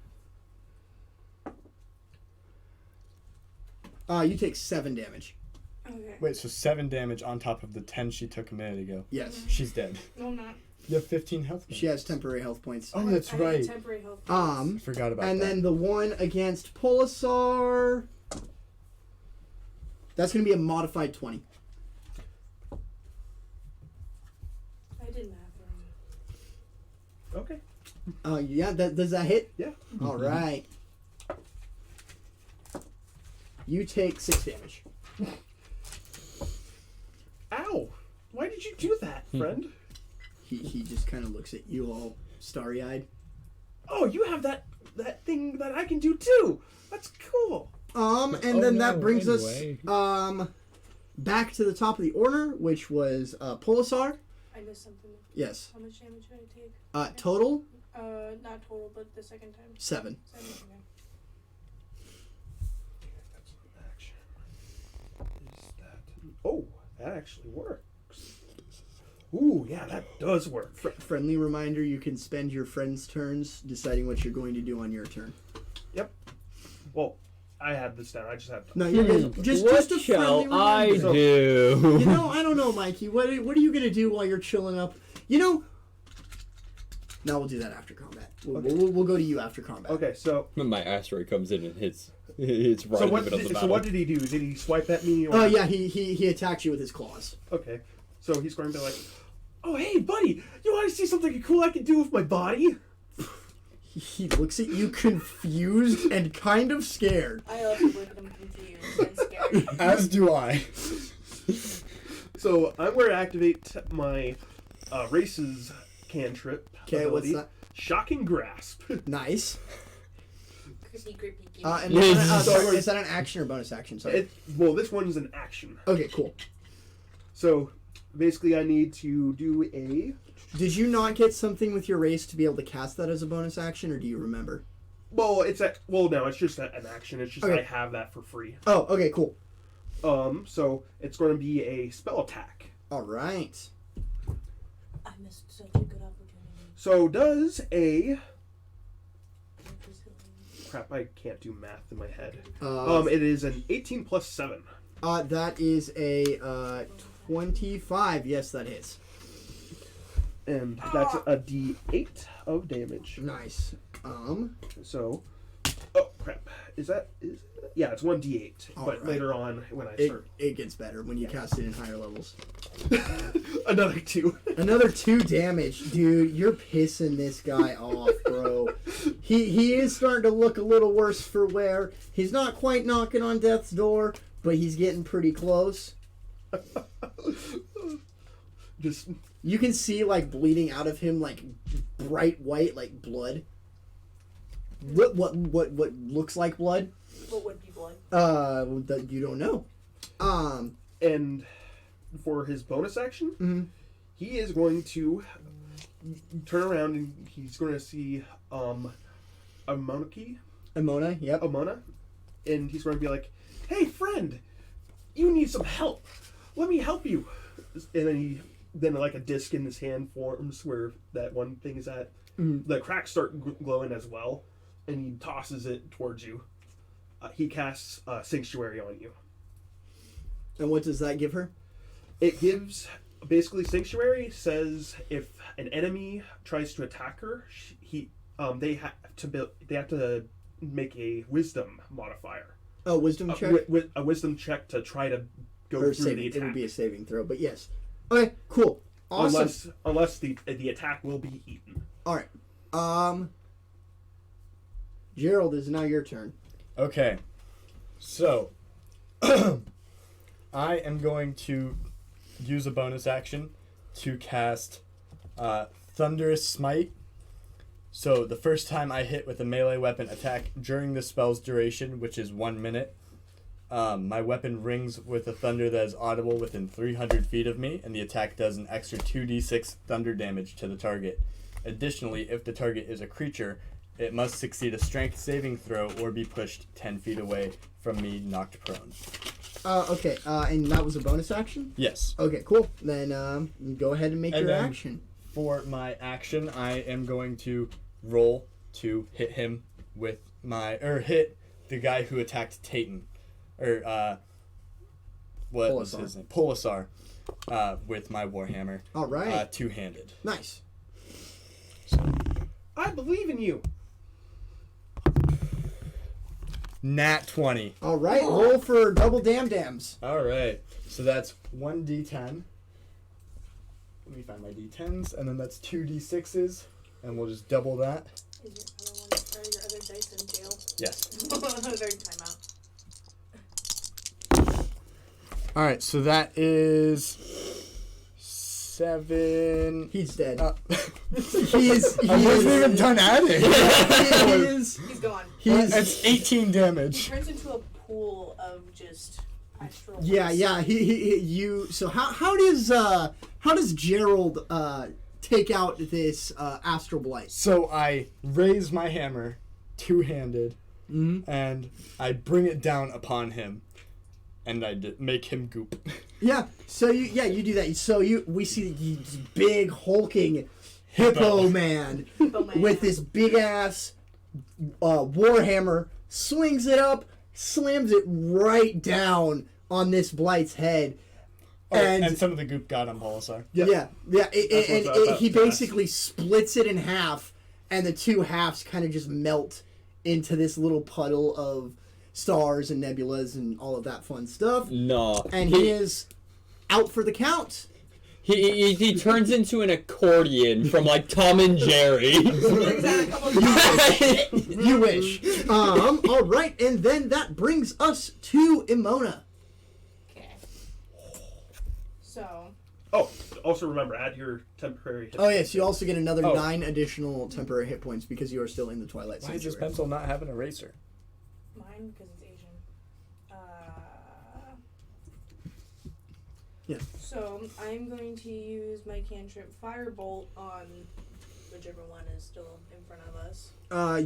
[SPEAKER 1] You take 7 damage.
[SPEAKER 4] Okay.
[SPEAKER 3] Wait, so 7 damage on top of the 10 she took a minute ago.
[SPEAKER 1] Yes.
[SPEAKER 3] She's dead.
[SPEAKER 4] No, I'm not.
[SPEAKER 3] You have 15 health points.
[SPEAKER 1] She has temporary health points.
[SPEAKER 3] Oh, that's
[SPEAKER 4] I have
[SPEAKER 3] right.
[SPEAKER 4] temporary health points.
[SPEAKER 3] I forgot about
[SPEAKER 1] And
[SPEAKER 3] that.
[SPEAKER 1] then the one against Polazar. That's going to be a modified 20.
[SPEAKER 4] I did math wrong.
[SPEAKER 5] Okay.
[SPEAKER 1] Yeah, does that hit?
[SPEAKER 5] Yeah.
[SPEAKER 1] All right. You take 6 damage.
[SPEAKER 5] Ow! Why did you do that, friend?
[SPEAKER 1] He just kind of looks at you all starry-eyed.
[SPEAKER 5] Oh, you have that thing that I can do too. That's cool.
[SPEAKER 1] And
[SPEAKER 2] Oh,
[SPEAKER 1] then
[SPEAKER 2] no,
[SPEAKER 1] that brings
[SPEAKER 2] anyway.
[SPEAKER 1] us back to the top of the order, which was Polazar.
[SPEAKER 4] I missed something.
[SPEAKER 1] Yes.
[SPEAKER 4] How much damage did I take?
[SPEAKER 1] Total
[SPEAKER 4] Not total, but the second time.
[SPEAKER 1] 7.
[SPEAKER 4] 7. Okay.
[SPEAKER 5] That's an action. Is that? Oh, that actually works. Ooh, yeah, that does work.
[SPEAKER 1] Friendly reminder: you can spend your friend's turns deciding what you're going to do on your turn.
[SPEAKER 5] Yep. Well, I have this down. I just have to.
[SPEAKER 1] No, you're good. Just
[SPEAKER 2] what
[SPEAKER 1] a friendly
[SPEAKER 2] shall I
[SPEAKER 1] reminder.
[SPEAKER 2] do?
[SPEAKER 1] You know, I don't know, Mikey. What are you gonna do while you're chilling up? You know, No, we'll do that after combat. We'll go to you after combat.
[SPEAKER 5] Okay, so
[SPEAKER 2] My asteroid comes in and hits right in the middle of the battle.
[SPEAKER 5] so what did he do? Did he swipe at me? Or...
[SPEAKER 1] Oh yeah, he attacked you with his claws.
[SPEAKER 5] Okay, so he's going to be like, "Oh hey, buddy, you want to see something cool I can do with my body?"
[SPEAKER 1] He looks at you confused and kind of scared.
[SPEAKER 4] I also look at him confused and scared.
[SPEAKER 3] As do I.
[SPEAKER 5] So I'm going to activate my race's cantrip
[SPEAKER 1] Okay, what's
[SPEAKER 5] ability.
[SPEAKER 1] that?
[SPEAKER 5] Shocking Grasp.
[SPEAKER 1] Nice.
[SPEAKER 4] Crispy, grippy,
[SPEAKER 1] And
[SPEAKER 2] Yes.
[SPEAKER 1] sorry, is that an action or bonus action? Sorry.
[SPEAKER 5] Well, this one's an action.
[SPEAKER 1] Okay, cool.
[SPEAKER 5] So basically, I need to do a.
[SPEAKER 1] Did you not get something with your race to be able to cast that as a bonus action, or do you remember?
[SPEAKER 5] Well, no, it's just an action. It's just
[SPEAKER 1] Okay.
[SPEAKER 5] I have that for free.
[SPEAKER 1] Oh, okay, cool.
[SPEAKER 5] So it's going to be a spell attack.
[SPEAKER 1] All right.
[SPEAKER 4] I missed such a good opportunity.
[SPEAKER 5] So does a. Crap, I can't do math in my head. It is an 18 plus 7.
[SPEAKER 1] That is a 25. Yes, that hits.
[SPEAKER 5] And that's a d8 of damage.
[SPEAKER 1] Nice.
[SPEAKER 5] So, oh crap, yeah, it's 1d8.
[SPEAKER 1] All
[SPEAKER 5] But
[SPEAKER 1] right.
[SPEAKER 5] later on, when I
[SPEAKER 1] it
[SPEAKER 5] start,
[SPEAKER 1] gets better when you cast it in higher levels.
[SPEAKER 5] another 2.
[SPEAKER 1] Another 2 damage, dude. You're pissing this guy off, bro. He is starting to look a little worse for wear. He's not quite knocking on death's door, but he's getting pretty close.
[SPEAKER 5] Just
[SPEAKER 1] You can see like bleeding out of him, like bright white, like blood. What looks like blood?
[SPEAKER 4] What would be blood?
[SPEAKER 1] That you don't know.
[SPEAKER 5] and for his bonus action,
[SPEAKER 1] Mhm.
[SPEAKER 5] he is going to turn around and he's going to see
[SPEAKER 1] Emona, yep.
[SPEAKER 5] Emona, and he's going to be like, "Hey, friend, you need some help. Let me help you." And then like a disc in his hand forms where that one thing is at.
[SPEAKER 1] Mhm.
[SPEAKER 5] The cracks start glowing as well, and he tosses it towards you. He casts Sanctuary on you.
[SPEAKER 1] And what does that give her?
[SPEAKER 5] It gives basically Sanctuary says if an enemy tries to attack her, they have to make a Wisdom modifier.
[SPEAKER 1] Oh, wisdom check?
[SPEAKER 5] With a Wisdom check to try to go
[SPEAKER 1] Or
[SPEAKER 5] through
[SPEAKER 1] saving.
[SPEAKER 5] the
[SPEAKER 1] It
[SPEAKER 5] attack.
[SPEAKER 1] would be a saving throw, but yes. Okay, cool. Awesome.
[SPEAKER 5] Unless the attack will be eaten.
[SPEAKER 1] All right. Gerald, is now your turn.
[SPEAKER 3] Okay. So, I am going to use a bonus action to cast Thunderous Smite. So, the first time I hit with a melee weapon attack during the spell's duration, which is 1 minute, my weapon rings with a thunder that is audible within 300 feet of me, and the attack does an extra 2d6 thunder damage to the target. Additionally, if the target is a creature, it must succeed a strength saving throw or be pushed 10 feet away from me, knocked prone.
[SPEAKER 1] Okay, and that was a bonus action?
[SPEAKER 3] Yes.
[SPEAKER 1] Okay, cool. Then go ahead and make
[SPEAKER 3] And
[SPEAKER 1] your
[SPEAKER 3] then-
[SPEAKER 1] action.
[SPEAKER 3] For my action, I am going to roll to hit him with hit the guy who attacked Tayten. What was his name? Polazar. With my warhammer.
[SPEAKER 1] All right.
[SPEAKER 3] Two-handed.
[SPEAKER 1] Nice.
[SPEAKER 5] I believe in you.
[SPEAKER 3] Nat 20.
[SPEAKER 1] All right, roll for double dams.
[SPEAKER 3] All right. So that's 1d10. Let me find my d10s, and then that's 2d6s, and we'll just double that.
[SPEAKER 4] Are your other dice in jail?
[SPEAKER 3] Yes.
[SPEAKER 4] They're in timeout.
[SPEAKER 3] All right, so that is 7.
[SPEAKER 1] He's dead.
[SPEAKER 3] He is. I wasn't even done adding.
[SPEAKER 4] He's gone.
[SPEAKER 3] It's 18 damage.
[SPEAKER 4] Turns into a pool of just astral.
[SPEAKER 1] Yeah. So how does Gerald take out this astral blight?
[SPEAKER 3] So I raise my hammer, two-handed, and I bring it down upon him, and I make him goop.
[SPEAKER 1] Yeah. So you do that. So we see this big hulking hippo man with this big ass warhammer, swings it up, slams it right down on this blight's head,
[SPEAKER 3] And some of the goop got on Polazar.
[SPEAKER 1] Yeah.
[SPEAKER 5] That's what
[SPEAKER 1] He
[SPEAKER 5] I thought.
[SPEAKER 1] basically splits it in half, and the two halves kind of just melt into this little puddle of stars and nebulas and all of that fun stuff.
[SPEAKER 2] No.
[SPEAKER 1] And he is out for the count.
[SPEAKER 2] He turns into an accordion from like Tom and Jerry.
[SPEAKER 1] You wish. All right, and then that brings us to Emona.
[SPEAKER 4] Okay. So.
[SPEAKER 5] Oh, also remember, add your temporary hit.
[SPEAKER 1] Oh yes, you also get another
[SPEAKER 5] Oh.
[SPEAKER 1] 9 additional temporary hit points because you are still in the Twilight
[SPEAKER 3] Why does this
[SPEAKER 1] Sanctuary.
[SPEAKER 3] pencil not have an eraser?
[SPEAKER 4] Mine, because it's Asian.
[SPEAKER 1] Yeah.
[SPEAKER 4] So, I'm going to use my cantrip Firebolt on whichever one is still in front of us.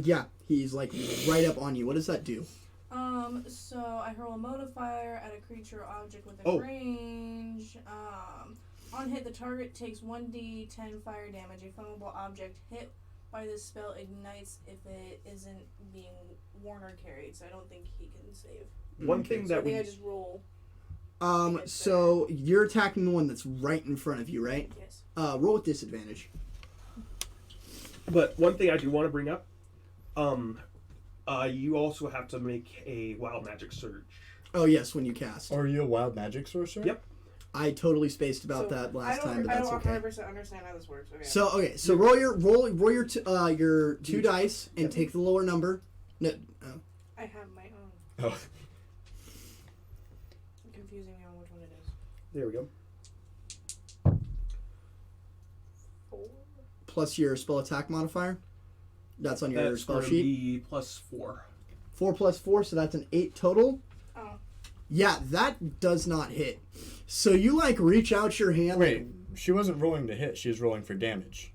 [SPEAKER 1] Yeah, he's like right up on you. What does that do?
[SPEAKER 4] So I hurl a modifier at a creature or object within
[SPEAKER 5] Oh.
[SPEAKER 4] range. On hit, the target takes 1d10 fire damage. A flammable object hit by this spell ignites if it isn't being worn or carried, so I don't think he can save.
[SPEAKER 5] One thing
[SPEAKER 4] So I
[SPEAKER 5] that
[SPEAKER 4] think
[SPEAKER 5] we
[SPEAKER 4] I just roll.
[SPEAKER 1] So you're attacking the one that's right in front of you, right?
[SPEAKER 4] Yes.
[SPEAKER 1] Roll with disadvantage.
[SPEAKER 5] But one thing I do want to bring up, you also have to make a wild magic surge.
[SPEAKER 1] Oh yes, when you cast.
[SPEAKER 3] Are you a wild magic sorcerer?
[SPEAKER 5] Yep.
[SPEAKER 1] I totally spaced about
[SPEAKER 4] So,
[SPEAKER 1] that last time, but
[SPEAKER 4] I
[SPEAKER 1] that's
[SPEAKER 4] don't
[SPEAKER 1] okay.
[SPEAKER 4] 100% understand how this works. Okay.
[SPEAKER 1] So roll your two dice and take the lower number. No,
[SPEAKER 4] I have my own.
[SPEAKER 3] Oh.
[SPEAKER 4] I'm confusing me on which one it is.
[SPEAKER 5] There we go.
[SPEAKER 4] 4.
[SPEAKER 1] plus your spell attack modifier. That's on your
[SPEAKER 5] That's
[SPEAKER 1] spell
[SPEAKER 5] gonna
[SPEAKER 1] sheet.
[SPEAKER 5] be +4.
[SPEAKER 1] 4 plus 4, so that's an 8 total.
[SPEAKER 4] Oh.
[SPEAKER 1] Yeah, that does not hit. So you like reach out your hand.
[SPEAKER 3] Wait, she wasn't rolling to hit. She was rolling for damage.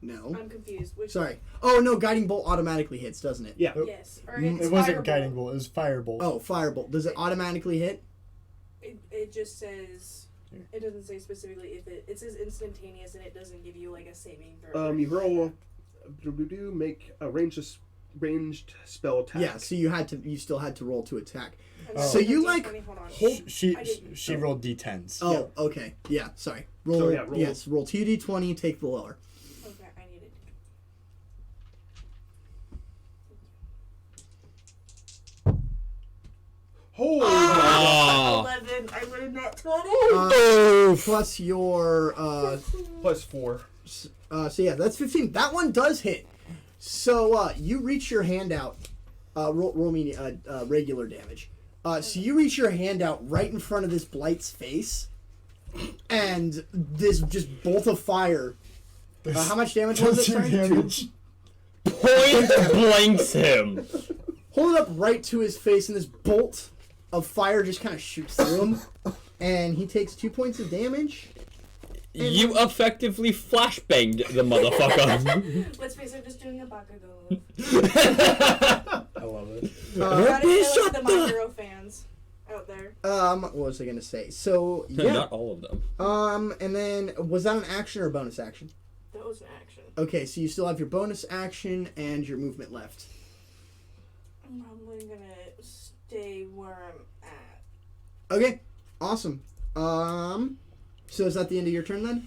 [SPEAKER 1] No.
[SPEAKER 4] I'm confused. Which
[SPEAKER 1] Sorry. Oh no, guiding bolt automatically hits, doesn't it?
[SPEAKER 5] Yeah.
[SPEAKER 4] Yes. Or
[SPEAKER 1] Mm,
[SPEAKER 4] it's
[SPEAKER 3] It wasn't
[SPEAKER 4] Firebolt.
[SPEAKER 3] guiding bolt. It was firebolt.
[SPEAKER 1] Oh, firebolt. Does it automatically hit?
[SPEAKER 4] It just says. It doesn't say specifically if it says instantaneous and it doesn't give you like a saving throw.
[SPEAKER 5] You roll. Make a ranged spell attack.
[SPEAKER 1] Yeah. So you still had to roll to attack.
[SPEAKER 4] And
[SPEAKER 3] Oh.
[SPEAKER 4] then
[SPEAKER 1] So you
[SPEAKER 4] it's
[SPEAKER 1] like
[SPEAKER 4] 20, hold on.
[SPEAKER 3] She
[SPEAKER 4] I didn't-
[SPEAKER 3] she rolled d10s.
[SPEAKER 1] Oh, okay. Yeah. Sorry. Roll.
[SPEAKER 5] So, yeah, roll.
[SPEAKER 1] Yes. Roll 2d20. Take the lower.
[SPEAKER 4] Okay, I need it.
[SPEAKER 5] Holy
[SPEAKER 2] Ah.
[SPEAKER 4] 11. I learned that 20.
[SPEAKER 1] Plus your
[SPEAKER 5] +4.
[SPEAKER 1] so yeah, that's 15. That one does hit. So you reach your hand out. Roll me regular damage. So you reach your hand out right in front of this blight's face, and this just bolt of fire. How much damage was it? Sorry?
[SPEAKER 3] damage.
[SPEAKER 2] Point blanks him.
[SPEAKER 1] Hold it up right to his face, and this bolt of fire just kind of shoots through him, and he takes 2 points of damage.
[SPEAKER 2] You effectively flashbanged the motherfucker.
[SPEAKER 4] Let's face it, I'm just doing a Bakugo.
[SPEAKER 3] I love it.
[SPEAKER 4] Gotta kill it
[SPEAKER 2] shut
[SPEAKER 4] to the
[SPEAKER 2] the-
[SPEAKER 4] My Hero fans out there.
[SPEAKER 1] What was I gonna say? So yeah.
[SPEAKER 2] Not all of them.
[SPEAKER 1] And then was that an action or a bonus action?
[SPEAKER 4] That was an action.
[SPEAKER 1] Okay, so you still have your bonus action and your movement left.
[SPEAKER 4] I'm probably gonna stay where I'm at.
[SPEAKER 1] Okay, awesome. So is that the end of your turn then?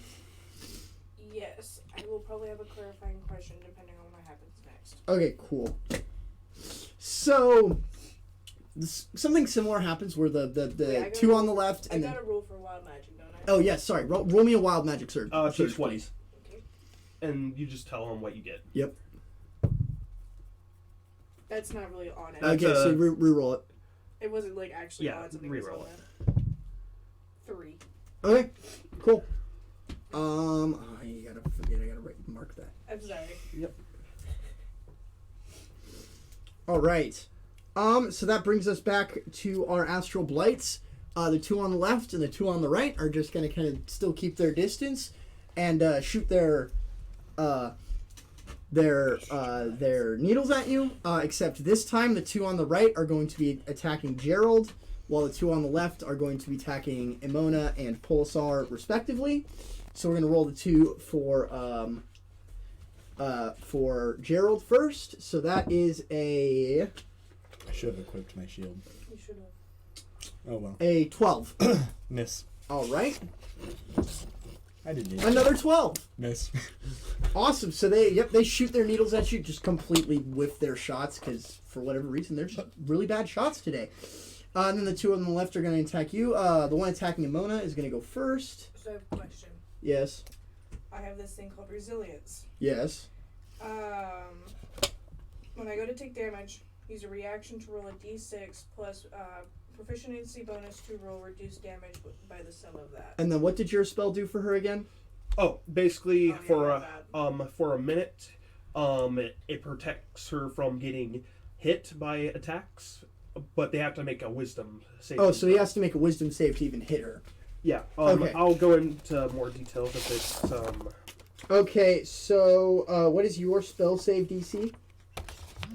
[SPEAKER 4] Yes, I will probably have a clarifying question depending on what happens next.
[SPEAKER 1] Okay, cool. So something similar happens where the
[SPEAKER 4] Wait, I gotta
[SPEAKER 1] two
[SPEAKER 4] roll-
[SPEAKER 1] on the left
[SPEAKER 4] I
[SPEAKER 1] and then.
[SPEAKER 4] got a rule for wild magic, don't I?
[SPEAKER 1] Oh yes, sorry. Roll me a wild magic surge. surge,
[SPEAKER 5] D20.
[SPEAKER 1] please.
[SPEAKER 4] Okay.
[SPEAKER 5] And you just tell them what you get.
[SPEAKER 1] Yep.
[SPEAKER 4] That's not really on it.
[SPEAKER 1] Okay, so re-roll it.
[SPEAKER 4] It wasn't like actually
[SPEAKER 5] Yeah,
[SPEAKER 4] on something. That's
[SPEAKER 5] reroll
[SPEAKER 4] on
[SPEAKER 5] it.
[SPEAKER 4] that. 3.
[SPEAKER 1] Okay, cool. I gotta mark that.
[SPEAKER 4] I'm sorry.
[SPEAKER 5] Yep.
[SPEAKER 1] All right. So that brings us back to our astral blights. The two on the left and the two on the right are just gonna kind of still keep their distance and shoot their needles at you. Except this time, the two on the right are going to be attacking Gerald, while the two on the left are going to be attacking Emona and Polazar, respectively. So we're gonna roll the two for Gerald first. So that is
[SPEAKER 3] I should have equipped my shield.
[SPEAKER 4] You should have.
[SPEAKER 3] Oh well.
[SPEAKER 1] a 12.
[SPEAKER 3] Miss.
[SPEAKER 1] All right.
[SPEAKER 3] I didn't need
[SPEAKER 1] Another 12.
[SPEAKER 3] miss.
[SPEAKER 1] Awesome. So they shoot their needles at you, just completely whiff their shots because for whatever reason they're just really bad shots today. And then the two on the left are going to attack you. The one attacking Emona is going to go first.
[SPEAKER 4] So I have a question.
[SPEAKER 1] Yes.
[SPEAKER 4] I have this thing called resilience.
[SPEAKER 1] Yes.
[SPEAKER 4] When I go to take damage, use a reaction to roll a d6 plus proficiency bonus to roll reduced damage by the sum of that.
[SPEAKER 1] And then what did your spell do for her again?
[SPEAKER 5] Oh, basically
[SPEAKER 4] Oh, yeah,
[SPEAKER 5] for a minute, it protects her from getting hit by attacks, but they have to make a wisdom save.
[SPEAKER 1] Oh, so he has to make a wisdom save to even hit her.
[SPEAKER 5] Yeah.
[SPEAKER 1] Okay.
[SPEAKER 5] I'll go into more details if it's
[SPEAKER 1] Okay, so what is your spell save DC?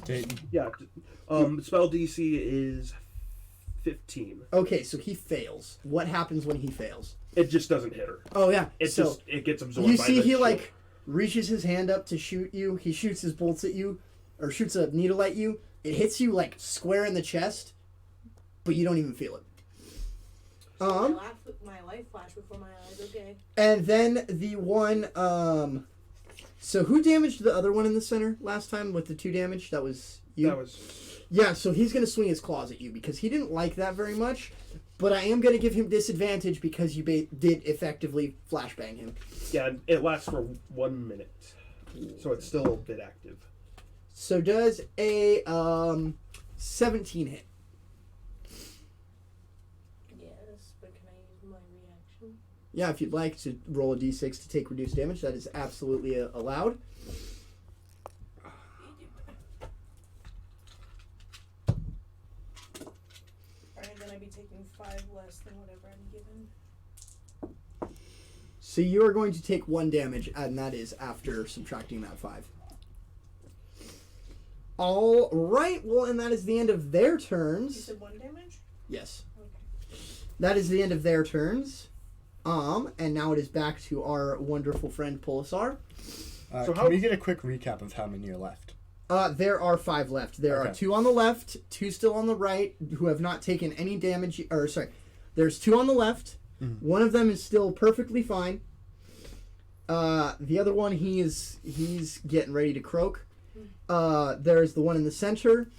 [SPEAKER 3] Tayten.
[SPEAKER 5] yeah. Spell DC is 15.
[SPEAKER 1] Okay, so he fails. What happens when he fails?
[SPEAKER 5] It just doesn't hit her.
[SPEAKER 1] Oh yeah,
[SPEAKER 5] It gets absorbed.
[SPEAKER 1] you
[SPEAKER 5] by
[SPEAKER 1] see
[SPEAKER 5] the
[SPEAKER 1] he
[SPEAKER 5] shield.
[SPEAKER 1] like reaches his hand up to shoot you. He shoots his bolts at you, or shoots a needle at you. It hits you like square in the chest, but you don't even feel it.
[SPEAKER 4] My life flashed before my eyes. Okay.
[SPEAKER 1] And then the one. So who damaged the other one in the center last time with the 2 damage? That was you.
[SPEAKER 5] That was.
[SPEAKER 1] Yeah, so he's going to swing his claws at you because he didn't like that very much. But I am going to give him disadvantage because you did effectively flashbang him.
[SPEAKER 5] Yeah, it lasts for 1 minute, so it's still a bit active.
[SPEAKER 1] So does a 17 hit?
[SPEAKER 4] Yes, but can I use my reaction?
[SPEAKER 1] Yeah, if you'd like to roll a d6 to take reduced damage, that is absolutely allowed.
[SPEAKER 4] Alright, then I'd be taking 5 less than whatever I'm given.
[SPEAKER 1] So you are going to take 1 damage, and that is after subtracting that 5. All right, well, and that is the end of their
[SPEAKER 4] You
[SPEAKER 1] turns.
[SPEAKER 4] said 1 damage?
[SPEAKER 1] Yes.
[SPEAKER 4] Okay.
[SPEAKER 1] That is the end of their turns. And now it is back to our wonderful friend Polazar.
[SPEAKER 5] So
[SPEAKER 3] Can we get a quick recap of how many are left?
[SPEAKER 1] There are 5 left. There are
[SPEAKER 3] Okay.
[SPEAKER 1] 2 on the left, 2 still on the right, who have not taken any damage. Or sorry, there's 2 on the left.
[SPEAKER 3] Mm-hmm.
[SPEAKER 1] One of them is still perfectly fine. The other one, he's getting ready to croak. There's the one in the center.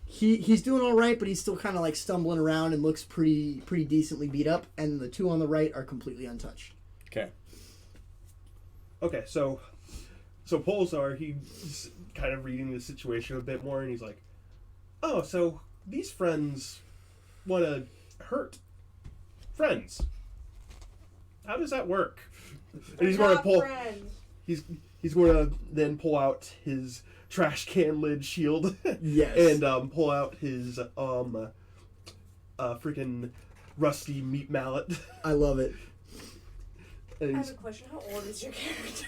[SPEAKER 1] He's doing all right, but he's still kind of like stumbling around and looks pretty decently beat up. And the 2 on the right are completely untouched.
[SPEAKER 3] Okay.
[SPEAKER 5] Okay, so Polazar, he's kind of reading the situation a bit more, and he's like, "Oh, so these friends want to hurt friends? How does that work?" And he's
[SPEAKER 4] We're
[SPEAKER 5] going to
[SPEAKER 4] not
[SPEAKER 5] pull.
[SPEAKER 4] friends.
[SPEAKER 5] He's going to then pull out his trash can lid shield.
[SPEAKER 1] Yes.
[SPEAKER 5] And pull out his freaking rusty meat mallet.
[SPEAKER 1] I love it.
[SPEAKER 5] And
[SPEAKER 4] I have
[SPEAKER 5] he's,
[SPEAKER 4] a question. How old is your character?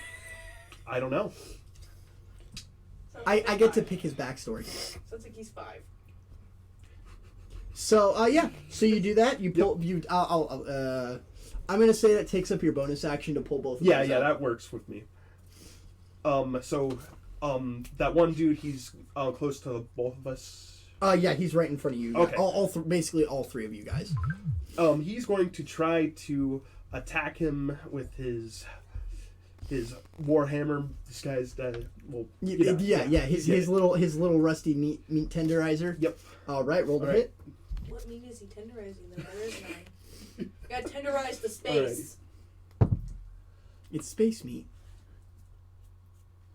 [SPEAKER 5] I don't know.
[SPEAKER 4] Sounds
[SPEAKER 1] I
[SPEAKER 4] like
[SPEAKER 1] get to
[SPEAKER 4] 5.
[SPEAKER 1] pick his backstory.
[SPEAKER 4] Sounds like he's 5.
[SPEAKER 1] So yeah, so you do that. You pull. You. I'm gonna say that takes up your bonus action to pull both. Of
[SPEAKER 5] Yeah,
[SPEAKER 1] those
[SPEAKER 5] yeah,
[SPEAKER 1] out.
[SPEAKER 5] that works with me. That one dude, he's close to both of us.
[SPEAKER 1] Yeah, he's right in front of you.
[SPEAKER 5] Okay.
[SPEAKER 1] Basically all 3 of you guys.
[SPEAKER 5] He's going to try to attack him with his warhammer disguised. Well, you know,
[SPEAKER 1] His little rusty meat tenderizer.
[SPEAKER 5] Yep.
[SPEAKER 1] All right, roll the
[SPEAKER 5] All right.
[SPEAKER 1] hit.
[SPEAKER 4] What meat is he tenderizing? There is none. You gotta tenderize the space.
[SPEAKER 1] It's space meat.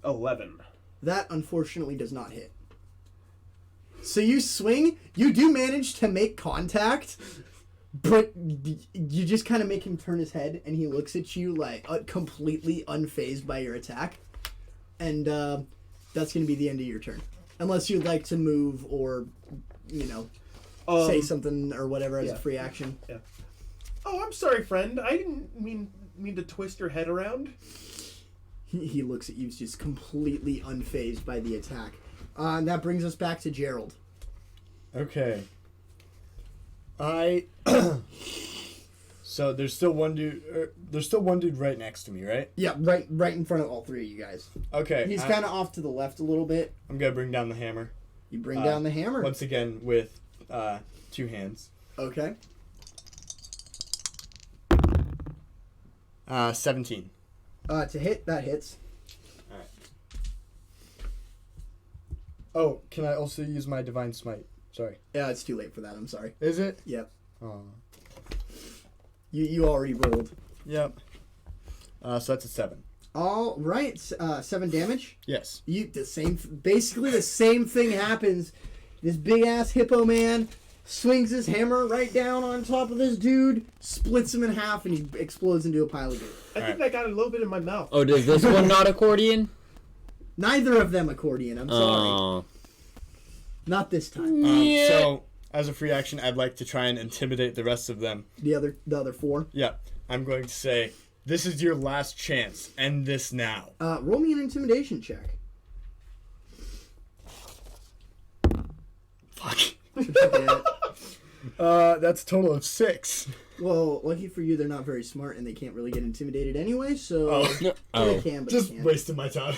[SPEAKER 5] 11.
[SPEAKER 1] That unfortunately does not hit. So you swing. You do manage to make contact, but you just kind of make him turn his head, and he looks at you like completely unfazed by your attack, and that's going to be the end of your turn, unless you'd like to move or, say something or whatever as a free action.
[SPEAKER 5] Yeah. Oh, I'm sorry, friend. I didn't mean to twist your head around.
[SPEAKER 1] He looks at you just completely unfazed by the attack. And that brings us back to Gerald.
[SPEAKER 3] Okay. So there's still one dude. There's still one dude right next to me, right?
[SPEAKER 1] Yeah, right in front of all 3 of you guys.
[SPEAKER 3] Okay.
[SPEAKER 1] He's kind of off to the left a little bit.
[SPEAKER 3] I'm gonna bring down the hammer
[SPEAKER 1] You bring down the hammer.
[SPEAKER 3] once again with 2 hands.
[SPEAKER 1] Okay.
[SPEAKER 3] 17.
[SPEAKER 1] To hit, that hits.
[SPEAKER 3] Alright. Oh, can I also use my Divine Smite? Sorry.
[SPEAKER 1] Yeah, it's too late for that. I'm sorry.
[SPEAKER 3] Is it?
[SPEAKER 1] Yep.
[SPEAKER 3] Oh.
[SPEAKER 1] You already rolled.
[SPEAKER 3] Yep. So that's a 7.
[SPEAKER 1] All right. 7 damage.
[SPEAKER 3] Yes.
[SPEAKER 1] Basically the same thing happens. This big ass hippo man swings his hammer right down on top of this dude, splits him in half, and he explodes into a pile of goo.
[SPEAKER 5] I think I got a little bit in my mouth.
[SPEAKER 2] Oh, does this one not accordion?
[SPEAKER 1] Neither of them accordion. I'm sorry.
[SPEAKER 2] Oh.
[SPEAKER 1] Not this time.
[SPEAKER 2] Yeah.
[SPEAKER 3] So, as a free action, I'd like to try and intimidate the rest of them.
[SPEAKER 1] The other 4.
[SPEAKER 3] Yeah. I'm going to say, this is your last chance. End this now.
[SPEAKER 1] Roll me an intimidation check.
[SPEAKER 3] Fuck.
[SPEAKER 1] Yeah.
[SPEAKER 3] That's a total of 6.
[SPEAKER 1] Well, lucky for you, they're not very smart and they can't really get intimidated anyway. So they can, but
[SPEAKER 3] Just
[SPEAKER 1] they can't.
[SPEAKER 3] wasting my time.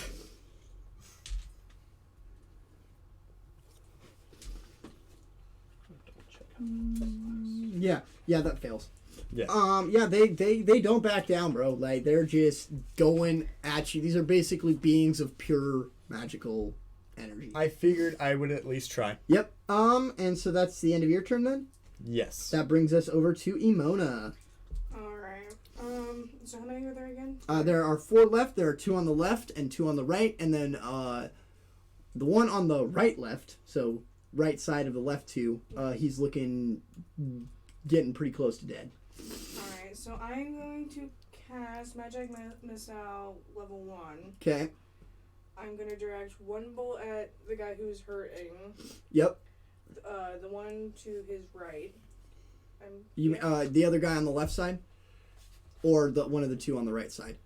[SPEAKER 1] Yeah, that fails.
[SPEAKER 3] Yeah.
[SPEAKER 1] Yeah, they don't back down, bro. Like, they're just going at you. These are basically beings of pure magical energy.
[SPEAKER 3] I figured I would at least try.
[SPEAKER 1] Yep. And so that's the end of your turn then?
[SPEAKER 3] Yes.
[SPEAKER 1] That brings us over to Emona.
[SPEAKER 4] Alright. So how many are there again?
[SPEAKER 1] There are 4 left. There are 2 on the left and 2 on the right, and then the one on the right left, so right side of the left 2, he's getting pretty close to dead.
[SPEAKER 4] Alright, so I'm going to cast Magic Missile level 1.
[SPEAKER 1] Okay.
[SPEAKER 4] I'm going to direct one bolt at the guy who's hurting.
[SPEAKER 1] Yep.
[SPEAKER 4] The one to his right.
[SPEAKER 1] The other guy on the left side, or one of the 2 on the right side.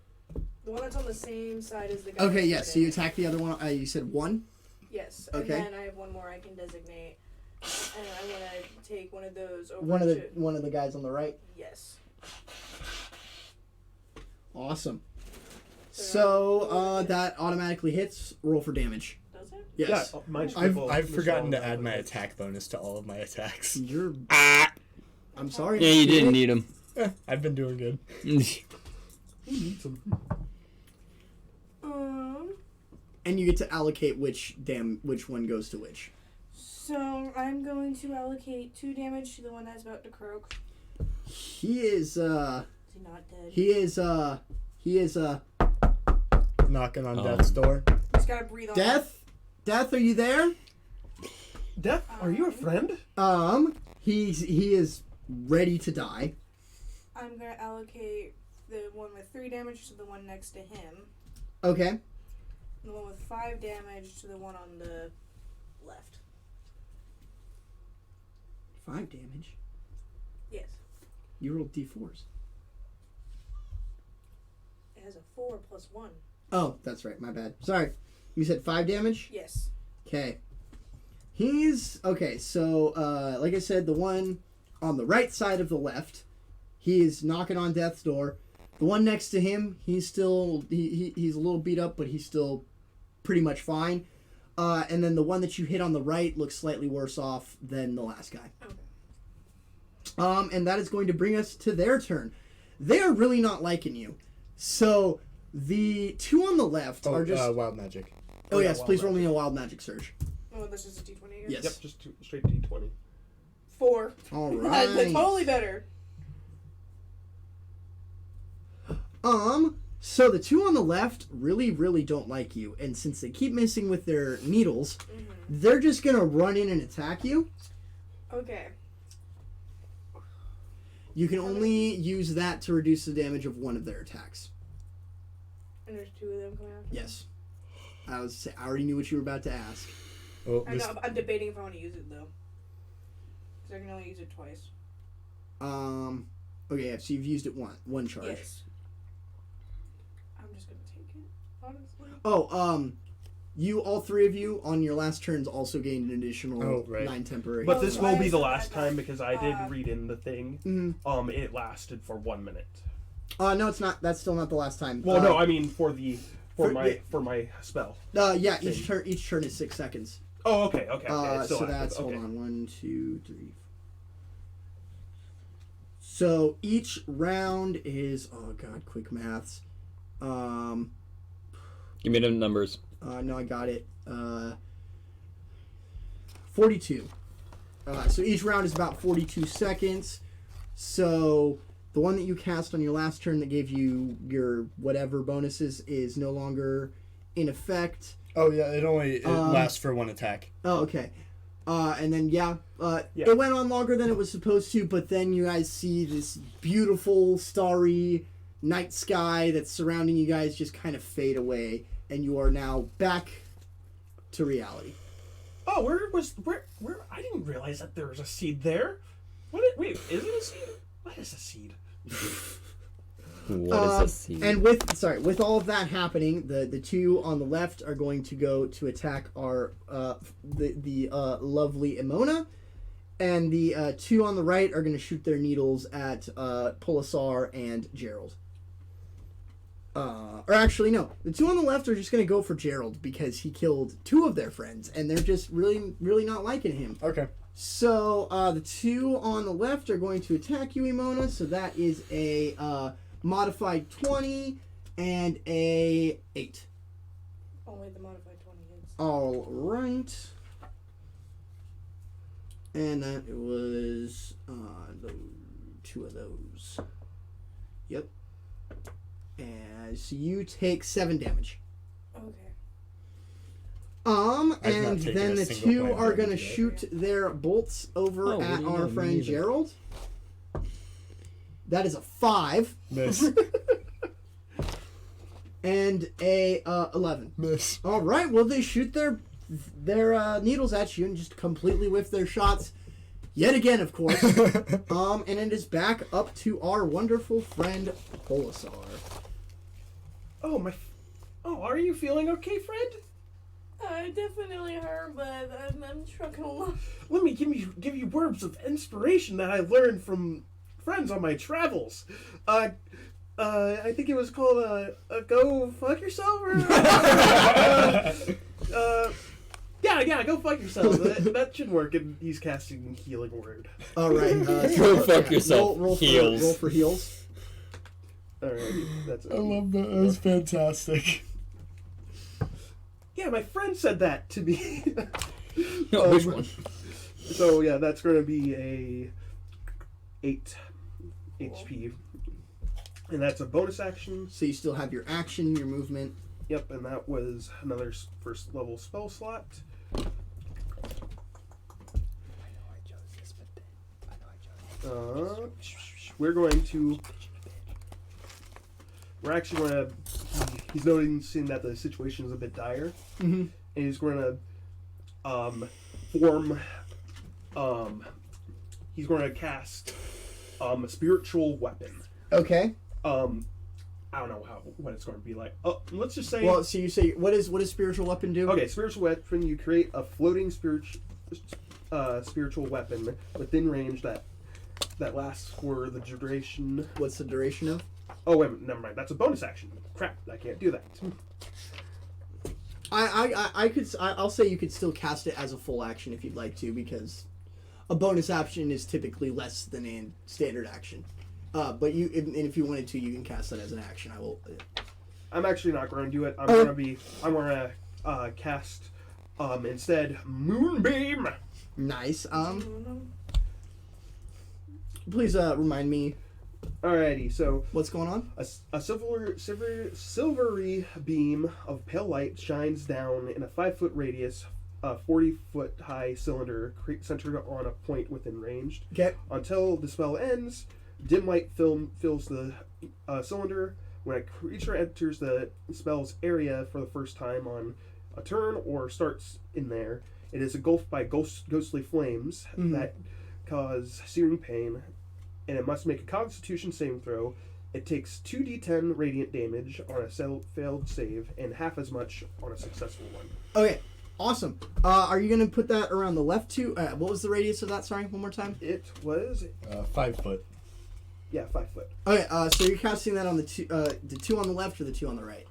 [SPEAKER 4] The one that's on the same side as the guy.
[SPEAKER 1] Okay.
[SPEAKER 4] who's
[SPEAKER 1] Yes. So
[SPEAKER 4] hurting.
[SPEAKER 1] you attack the other one. You said 1.
[SPEAKER 4] Yes.
[SPEAKER 1] Okay.
[SPEAKER 4] And then I have one more I can designate, and I want to take one of those over.
[SPEAKER 1] One of the guys on the right.
[SPEAKER 4] Yes.
[SPEAKER 1] Awesome. So that automatically hits. Roll for damage.
[SPEAKER 4] Does it?
[SPEAKER 1] Yes.
[SPEAKER 5] Yeah, mine's
[SPEAKER 3] I've
[SPEAKER 5] triple.
[SPEAKER 3] forgotten to add my attack bonus to all of my attacks.
[SPEAKER 1] You're. I'm sorry.
[SPEAKER 2] Yeah, you didn't need him.
[SPEAKER 3] I've been doing good.
[SPEAKER 5] Who needs them?
[SPEAKER 1] And you get to allocate which one goes to which.
[SPEAKER 4] So I'm going to allocate 2 damage to the one that's about to croak.
[SPEAKER 1] He is.
[SPEAKER 4] Is he not dead?
[SPEAKER 1] He is.
[SPEAKER 3] Knocking on death's door.
[SPEAKER 4] Just gotta breathe on it.
[SPEAKER 1] Death, are you there?
[SPEAKER 5] Death, are you a friend?
[SPEAKER 1] He is ready to die.
[SPEAKER 4] I'm gonna allocate the one with 3 damage to the one next to him.
[SPEAKER 1] Okay.
[SPEAKER 4] And the one with 5 damage to the one on the left.
[SPEAKER 1] 5 damage.
[SPEAKER 4] Yes.
[SPEAKER 1] You rolled d4s.
[SPEAKER 4] It has a 4 plus 1.
[SPEAKER 1] Oh, that's right. My bad. Sorry. You said 5 damage?
[SPEAKER 4] Yes.
[SPEAKER 1] Okay. Okay, so, like I said, the one on the right side of the left, he is knocking on death's door. The one next to him, he's still, he's a little beat up, but he's still pretty much fine. And then the one that you hit on the right looks slightly worse off than the last guy.
[SPEAKER 4] Okay.
[SPEAKER 1] And that is going to bring us to their turn. They are really not liking you. So, the 2 on the left are just...
[SPEAKER 3] wild magic.
[SPEAKER 1] Oh,
[SPEAKER 5] yeah,
[SPEAKER 1] yes,
[SPEAKER 5] wild
[SPEAKER 1] please roll
[SPEAKER 5] magic.
[SPEAKER 1] me a wild magic surge.
[SPEAKER 4] Oh, this is a d20 again?
[SPEAKER 1] Yes.
[SPEAKER 5] Yep, just straight D20.
[SPEAKER 4] 4.
[SPEAKER 1] All
[SPEAKER 4] That's
[SPEAKER 1] right.
[SPEAKER 4] totally better.
[SPEAKER 1] So the 2 on the left really, really don't like you, and since they keep missing with their needles, they're just gonna run in and attack you.
[SPEAKER 4] Okay.
[SPEAKER 1] You can only use that to reduce the damage of one of their attacks.
[SPEAKER 4] And there's 2 of them coming after.
[SPEAKER 1] Yes. I already knew what you were about to ask.
[SPEAKER 3] Oh,
[SPEAKER 4] I know, I'm debating if I want to use it, though. Because I can only use it twice.
[SPEAKER 1] Okay, yeah, so you've used it one charge.
[SPEAKER 4] Yes. I'm just going to take it, honestly.
[SPEAKER 1] Oh, all 3 of you on your last turns also gained an additional 9 temporary.
[SPEAKER 5] But this will be the
[SPEAKER 4] so
[SPEAKER 5] last
[SPEAKER 4] I-
[SPEAKER 5] time because I did read in the thing.
[SPEAKER 1] Mhm.
[SPEAKER 5] It lasted for 1 minute.
[SPEAKER 1] No, it's not. That's still not the last time.
[SPEAKER 5] Well, no, I mean for
[SPEAKER 1] for-
[SPEAKER 5] my spell.
[SPEAKER 1] Yeah,
[SPEAKER 5] thing.
[SPEAKER 1] each turn is 6 seconds.
[SPEAKER 5] Oh, okay. It's still
[SPEAKER 1] So
[SPEAKER 5] active.
[SPEAKER 1] that's
[SPEAKER 5] Okay.
[SPEAKER 1] hold on, 1, 2, 3. So each round is quick maths.
[SPEAKER 2] Give me the numbers.
[SPEAKER 1] No, I got it. 42. So each round is about 42 seconds. So the one that you cast on your last turn that gave you your whatever bonuses is no longer in effect.
[SPEAKER 3] Oh yeah, it lasts for one attack.
[SPEAKER 1] Oh, okay. And then
[SPEAKER 5] Yeah.
[SPEAKER 1] it went on longer than it was supposed to, but then you guys see this beautiful starry night sky that's surrounding you guys just kind of fade away, and you are now back to reality.
[SPEAKER 5] Oh, where? I didn't realize that there was a seed there. Wait, is it a seed? What is a seed?
[SPEAKER 2] What is a seed?
[SPEAKER 1] And with all of that happening, the two on the left are going to go to attack our the lovely Emona, and the two on the right are going to shoot their needles at Polazar and Gerald. Or actually, no, the two on the left are just going to go for Gerald because he killed two of their friends, and they're just really, really not liking him.
[SPEAKER 3] Okay.
[SPEAKER 1] So the two on the left are going to attack you, Emona. So that is a modified 20 and a 8.
[SPEAKER 4] Only the modified 20 hits.
[SPEAKER 1] All right. And that was two of those. Yep. And so you take 7 damage.
[SPEAKER 4] Okay.
[SPEAKER 3] I've not
[SPEAKER 1] And
[SPEAKER 3] taken
[SPEAKER 1] then
[SPEAKER 3] a
[SPEAKER 1] the
[SPEAKER 3] single
[SPEAKER 1] two
[SPEAKER 3] point
[SPEAKER 1] are going to
[SPEAKER 3] damage yet.
[SPEAKER 1] shoot their bolts over
[SPEAKER 2] Oh, what
[SPEAKER 1] at
[SPEAKER 2] do you
[SPEAKER 1] our
[SPEAKER 2] know?
[SPEAKER 1] friend
[SPEAKER 2] Me neither.
[SPEAKER 1] Gerald. That is a 5
[SPEAKER 3] Miss.
[SPEAKER 1] and a 11.
[SPEAKER 3] Miss.
[SPEAKER 1] All right. Well, they shoot their needles at you and just completely whiff their shots. Yet again, of course. And it is back up to our wonderful friend Polazar.
[SPEAKER 5] Oh, are you feeling okay, friend?
[SPEAKER 4] I definitely hurt, but I'm trucking along.
[SPEAKER 5] Let me give you words of inspiration that I learned from friends on my travels. I think it was called "Go Fuck Yourself" or yeah, go fuck yourself. That should work. And he's casting Healing Word.
[SPEAKER 1] All right.
[SPEAKER 2] Go fuck yourself.
[SPEAKER 1] Roll
[SPEAKER 2] Heals.
[SPEAKER 1] for heals.
[SPEAKER 5] Alright, that's it.
[SPEAKER 3] I love that. That was fantastic.
[SPEAKER 5] Yeah, my friend said that to me.
[SPEAKER 2] Which one?
[SPEAKER 5] So yeah, that's going to be a 8 HP, and that's a bonus action.
[SPEAKER 1] So you still have your action, your movement.
[SPEAKER 5] Yep, and that was another first level spell slot. We're actually going to. He's noticing that the situation is a bit dire,
[SPEAKER 1] Mm-hmm.
[SPEAKER 5] and he's going to form. He's going to cast a spiritual weapon.
[SPEAKER 1] Okay.
[SPEAKER 5] I don't know what it's going to be like. Let's just say.
[SPEAKER 1] Well, so you say what does spiritual weapon do?
[SPEAKER 5] Okay, spiritual weapon. You create a floating spiritual weapon within range that lasts for the duration.
[SPEAKER 1] What's the duration of?
[SPEAKER 5] Oh wait, never mind. That's a bonus action. Crap, I can't do that.
[SPEAKER 1] I'll say you could still cast it as a full action if you'd like to, because a bonus action is typically less than a standard action. But if you wanted to, you can cast that as an action. I will.
[SPEAKER 5] I'm actually not going to do it. I'm going to cast instead Moonbeam.
[SPEAKER 1] Nice. Please remind me
[SPEAKER 5] Alrighty, so
[SPEAKER 1] what's going on.
[SPEAKER 5] a silvery beam of pale light shines down in a 5-foot radius, 40-foot high cylinder centered on a point within range.
[SPEAKER 1] Okay.
[SPEAKER 5] Until the spell ends, dim light fills the cylinder. When a creature enters the spell's area for the first time on a turn or starts in there, it is engulfed by ghostly flames that cause searing pain, and it must make a Constitution saving throw. It takes 2d10 radiant damage on a failed save and half as much on a successful one.
[SPEAKER 1] Okay. Awesome. Are you going to put that around the left too? What was the radius of that? Sorry, one more time.
[SPEAKER 5] It was
[SPEAKER 3] 5 foot.
[SPEAKER 5] yeah, 5 foot.
[SPEAKER 1] Okay. So you're casting that on the two on the left or the two on the right?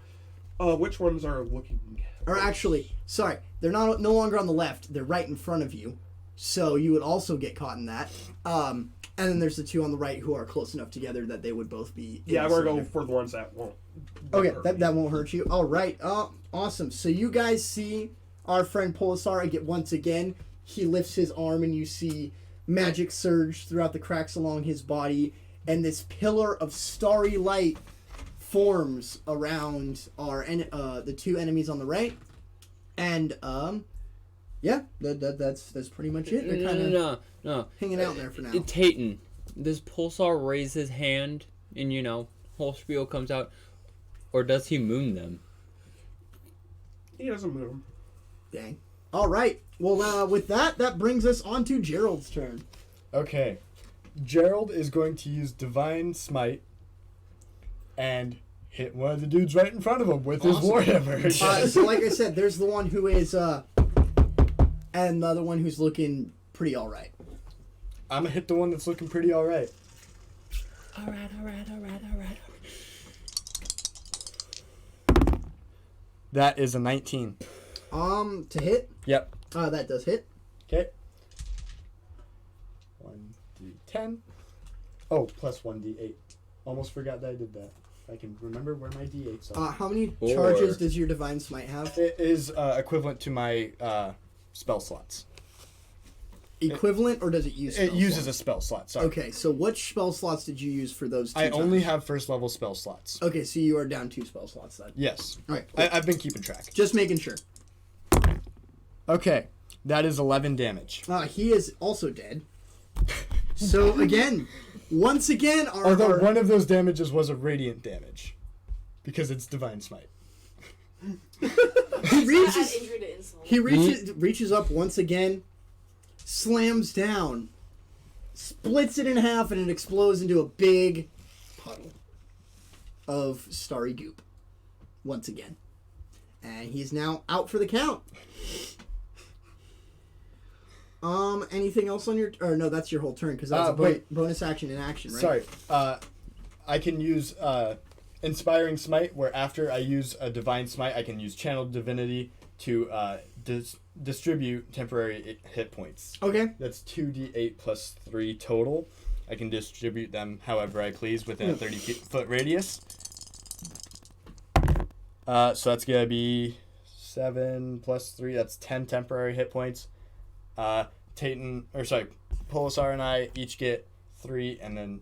[SPEAKER 5] Which ones are looking?
[SPEAKER 1] Or actually, sorry, they're no longer on the left. They're right in front of you. So you would also get caught in that. And then there's the two on the right who are close enough together that they would both be.
[SPEAKER 5] Yeah,
[SPEAKER 1] in the
[SPEAKER 5] we're going to
[SPEAKER 1] center.
[SPEAKER 5] go for the ones that won't.
[SPEAKER 1] Okay,
[SPEAKER 5] hurt me.
[SPEAKER 1] that won't hurt you. All right. Awesome. So you guys see our friend Polazar once again. He lifts his arm, and you see magic surge throughout the cracks along his body, and this pillar of starry light forms around the two enemies on the right. And yeah, that's pretty much it. They're kind of
[SPEAKER 2] No.
[SPEAKER 1] hanging out there for now.
[SPEAKER 2] Tayten, does Polazar raise his hand and, whole spiel comes out? Or does he moon them?
[SPEAKER 5] He doesn't move him.
[SPEAKER 1] Dang. All right. Well, with that brings us on to Gerald's turn.
[SPEAKER 3] Okay. Gerald is going to use Divine Smite and hit one of the dudes right in front of him with his warhammer.
[SPEAKER 1] So like I said, there's the one who is, and the other one who's looking pretty all right.
[SPEAKER 3] I'm going to hit the one that's looking pretty all right.
[SPEAKER 2] All right.
[SPEAKER 3] That is a 19.
[SPEAKER 1] To hit?
[SPEAKER 3] Yep.
[SPEAKER 1] That does hit.
[SPEAKER 3] Okay. 1d10. Oh, plus 1d8. Almost forgot that I did that. I can remember where my d8s are.
[SPEAKER 1] How many
[SPEAKER 2] Four.
[SPEAKER 1] charges does your Divine Smite have?
[SPEAKER 3] It is equivalent to my spell slots.
[SPEAKER 1] Equivalent, or does it use?
[SPEAKER 3] It
[SPEAKER 1] spell
[SPEAKER 3] uses
[SPEAKER 1] slots?
[SPEAKER 3] a spell slot. Sorry.
[SPEAKER 1] Okay, so which spell slots did you use for those two
[SPEAKER 3] I
[SPEAKER 1] times?
[SPEAKER 3] only have first level spell slots.
[SPEAKER 1] Okay, so you are down 2 spell slots then.
[SPEAKER 3] Yes.
[SPEAKER 1] All right, cool.
[SPEAKER 3] I've been keeping track.
[SPEAKER 1] Just making sure.
[SPEAKER 3] Okay. That is 11 damage.
[SPEAKER 1] He is also dead. So again, once again,
[SPEAKER 3] Although one of those damages was a radiant damage. Because it's Divine Smite.
[SPEAKER 1] he
[SPEAKER 4] Add
[SPEAKER 1] reaches
[SPEAKER 4] injury to insult.
[SPEAKER 1] he reaches up once again, slams down, splits it in half, and it explodes into a big puddle of starry goop. Once again. And he's now out for the count. Anything else on your... Or no, that's your whole turn, because that's a
[SPEAKER 3] wait.
[SPEAKER 1] bonus action in action, right?
[SPEAKER 3] Sorry. I can use Inspiring Smite, where after I use a Divine Smite, I can use Channeled Divinity to distribute temporary hit points.
[SPEAKER 1] Okay.
[SPEAKER 3] That's 2d8 plus 3 total. I can distribute them however I please within a 30-foot radius. So that's going to be 7 plus 3. That's 10 temporary hit points. Polazar and I each get 3, and then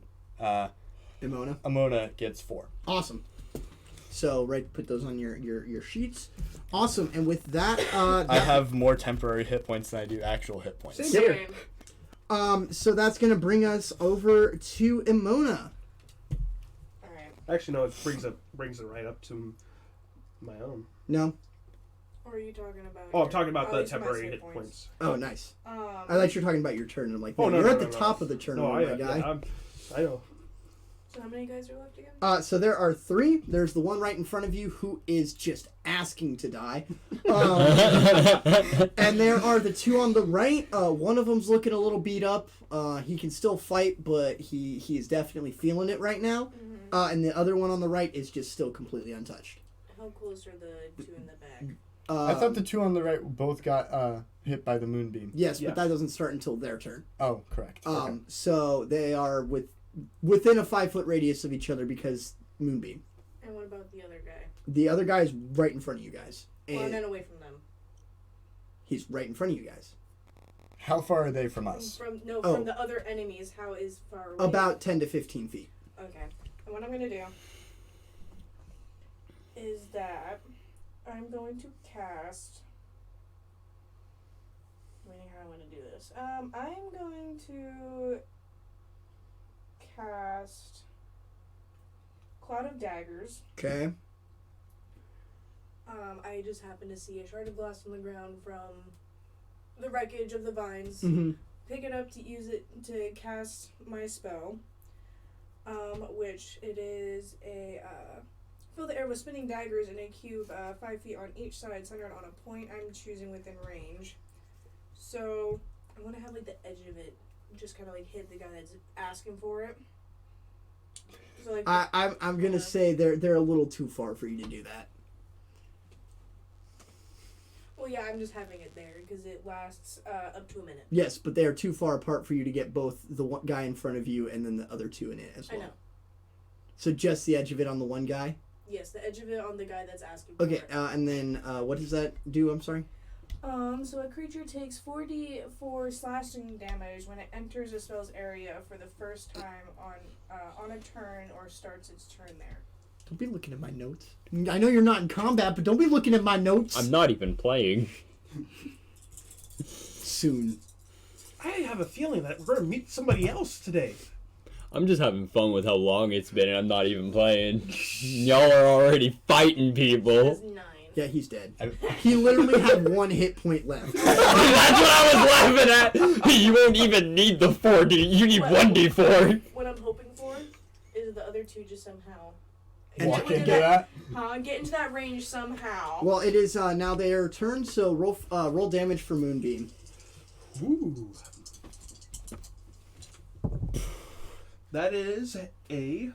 [SPEAKER 3] Emona gets 4.
[SPEAKER 1] Awesome. So, put those on your sheets. Awesome. And with that,
[SPEAKER 3] I have more temporary hit points than I do actual hit points.
[SPEAKER 1] Same here. So that's gonna bring us over to Emona.
[SPEAKER 4] Alright.
[SPEAKER 5] Actually, no, it brings it right up to my own.
[SPEAKER 1] No.
[SPEAKER 4] Or are you talking about...
[SPEAKER 5] Oh, I'm talking about the
[SPEAKER 4] these are my
[SPEAKER 5] temporary
[SPEAKER 4] save
[SPEAKER 5] hit points.
[SPEAKER 1] Oh, nice. I
[SPEAKER 4] I
[SPEAKER 1] thought you were talking about your turn. I'm like,
[SPEAKER 5] Oh, no,
[SPEAKER 1] you're
[SPEAKER 5] no,
[SPEAKER 1] at
[SPEAKER 5] no,
[SPEAKER 1] the
[SPEAKER 5] no.
[SPEAKER 1] top of the turn,
[SPEAKER 5] No,
[SPEAKER 1] my guy.
[SPEAKER 5] I know.
[SPEAKER 4] So how many guys are left again?
[SPEAKER 1] So there are 3. There's the one right in front of you who is just asking to die. And there are the 2 on the right. One of them's looking a little beat up. He can still fight, but he is definitely feeling it right now.
[SPEAKER 4] Mm-hmm.
[SPEAKER 1] And the other one on the right is just still completely untouched.
[SPEAKER 4] How close are the 2 in the back?
[SPEAKER 3] I thought the 2 on the right both got hit by the moonbeam.
[SPEAKER 1] Yes,
[SPEAKER 5] Yeah.
[SPEAKER 1] but that doesn't start until their turn.
[SPEAKER 3] Oh, correct. Okay.
[SPEAKER 1] So they are within a 5-foot radius of each other because moonbeam.
[SPEAKER 4] And what about the other guy?
[SPEAKER 1] The other guy is right in front of you guys.
[SPEAKER 4] Well,
[SPEAKER 1] And
[SPEAKER 4] then away from them.
[SPEAKER 1] he's right in front of you guys.
[SPEAKER 3] How far are they from us?
[SPEAKER 4] From
[SPEAKER 1] Oh.
[SPEAKER 4] the other enemies, how is far away?
[SPEAKER 1] About 10 to 15 feet.
[SPEAKER 4] Okay. And what I'm going to do is that I'm going to cast... Waiting how I'm going to do this. I'm going to cast Cloud of Daggers.
[SPEAKER 1] Okay.
[SPEAKER 4] I just happened to see a shard of glass on the ground from the wreckage of the vines.
[SPEAKER 1] Mm-hmm.
[SPEAKER 4] Pick it up to use it to cast my spell, which it is a fill the air with spinning daggers in a cube 5 feet on each side, centered on a point I'm choosing within range. So I want to have like the edge of it just kind of like hit the guy that's asking for it. So like
[SPEAKER 1] I'm gonna say they're a little too far for you to do that.
[SPEAKER 4] well, Well, yeah, I'm just having it there because it lasts up to a minute.
[SPEAKER 1] Yes, but they are too far apart for you to get both the one guy in front of you and then the other two in it as well.
[SPEAKER 4] I know.
[SPEAKER 1] So just the edge of it on the one guy?
[SPEAKER 4] Yes, the edge of it on the guy that's asking for
[SPEAKER 1] Okay,
[SPEAKER 4] it.
[SPEAKER 1] and then what does that do? I'm sorry?
[SPEAKER 4] So a creature takes 4d4 slashing damage when it enters a spell's area for the first time on a turn or starts its turn there.
[SPEAKER 1] Don't be looking at my notes. I know you're not in combat, but don't be looking at my notes.
[SPEAKER 2] I'm not even playing.
[SPEAKER 1] Soon.
[SPEAKER 5] I have a feeling that we're gonna meet somebody else today.
[SPEAKER 2] I'm just having fun with how long it's been, and I'm not even playing. Y'all are already fighting people.
[SPEAKER 4] That's 9.
[SPEAKER 1] Yeah, he's dead. He literally had 1 hit point left.
[SPEAKER 2] That's what I was laughing at. You won't even need the 4D. You need 1D4.
[SPEAKER 4] What I'm hoping for is the other two just somehow
[SPEAKER 3] Walk
[SPEAKER 4] get
[SPEAKER 3] into that.
[SPEAKER 4] get into that range somehow.
[SPEAKER 1] Well, it is now their turn, so roll damage for Moonbeam.
[SPEAKER 5] Ooh. That is a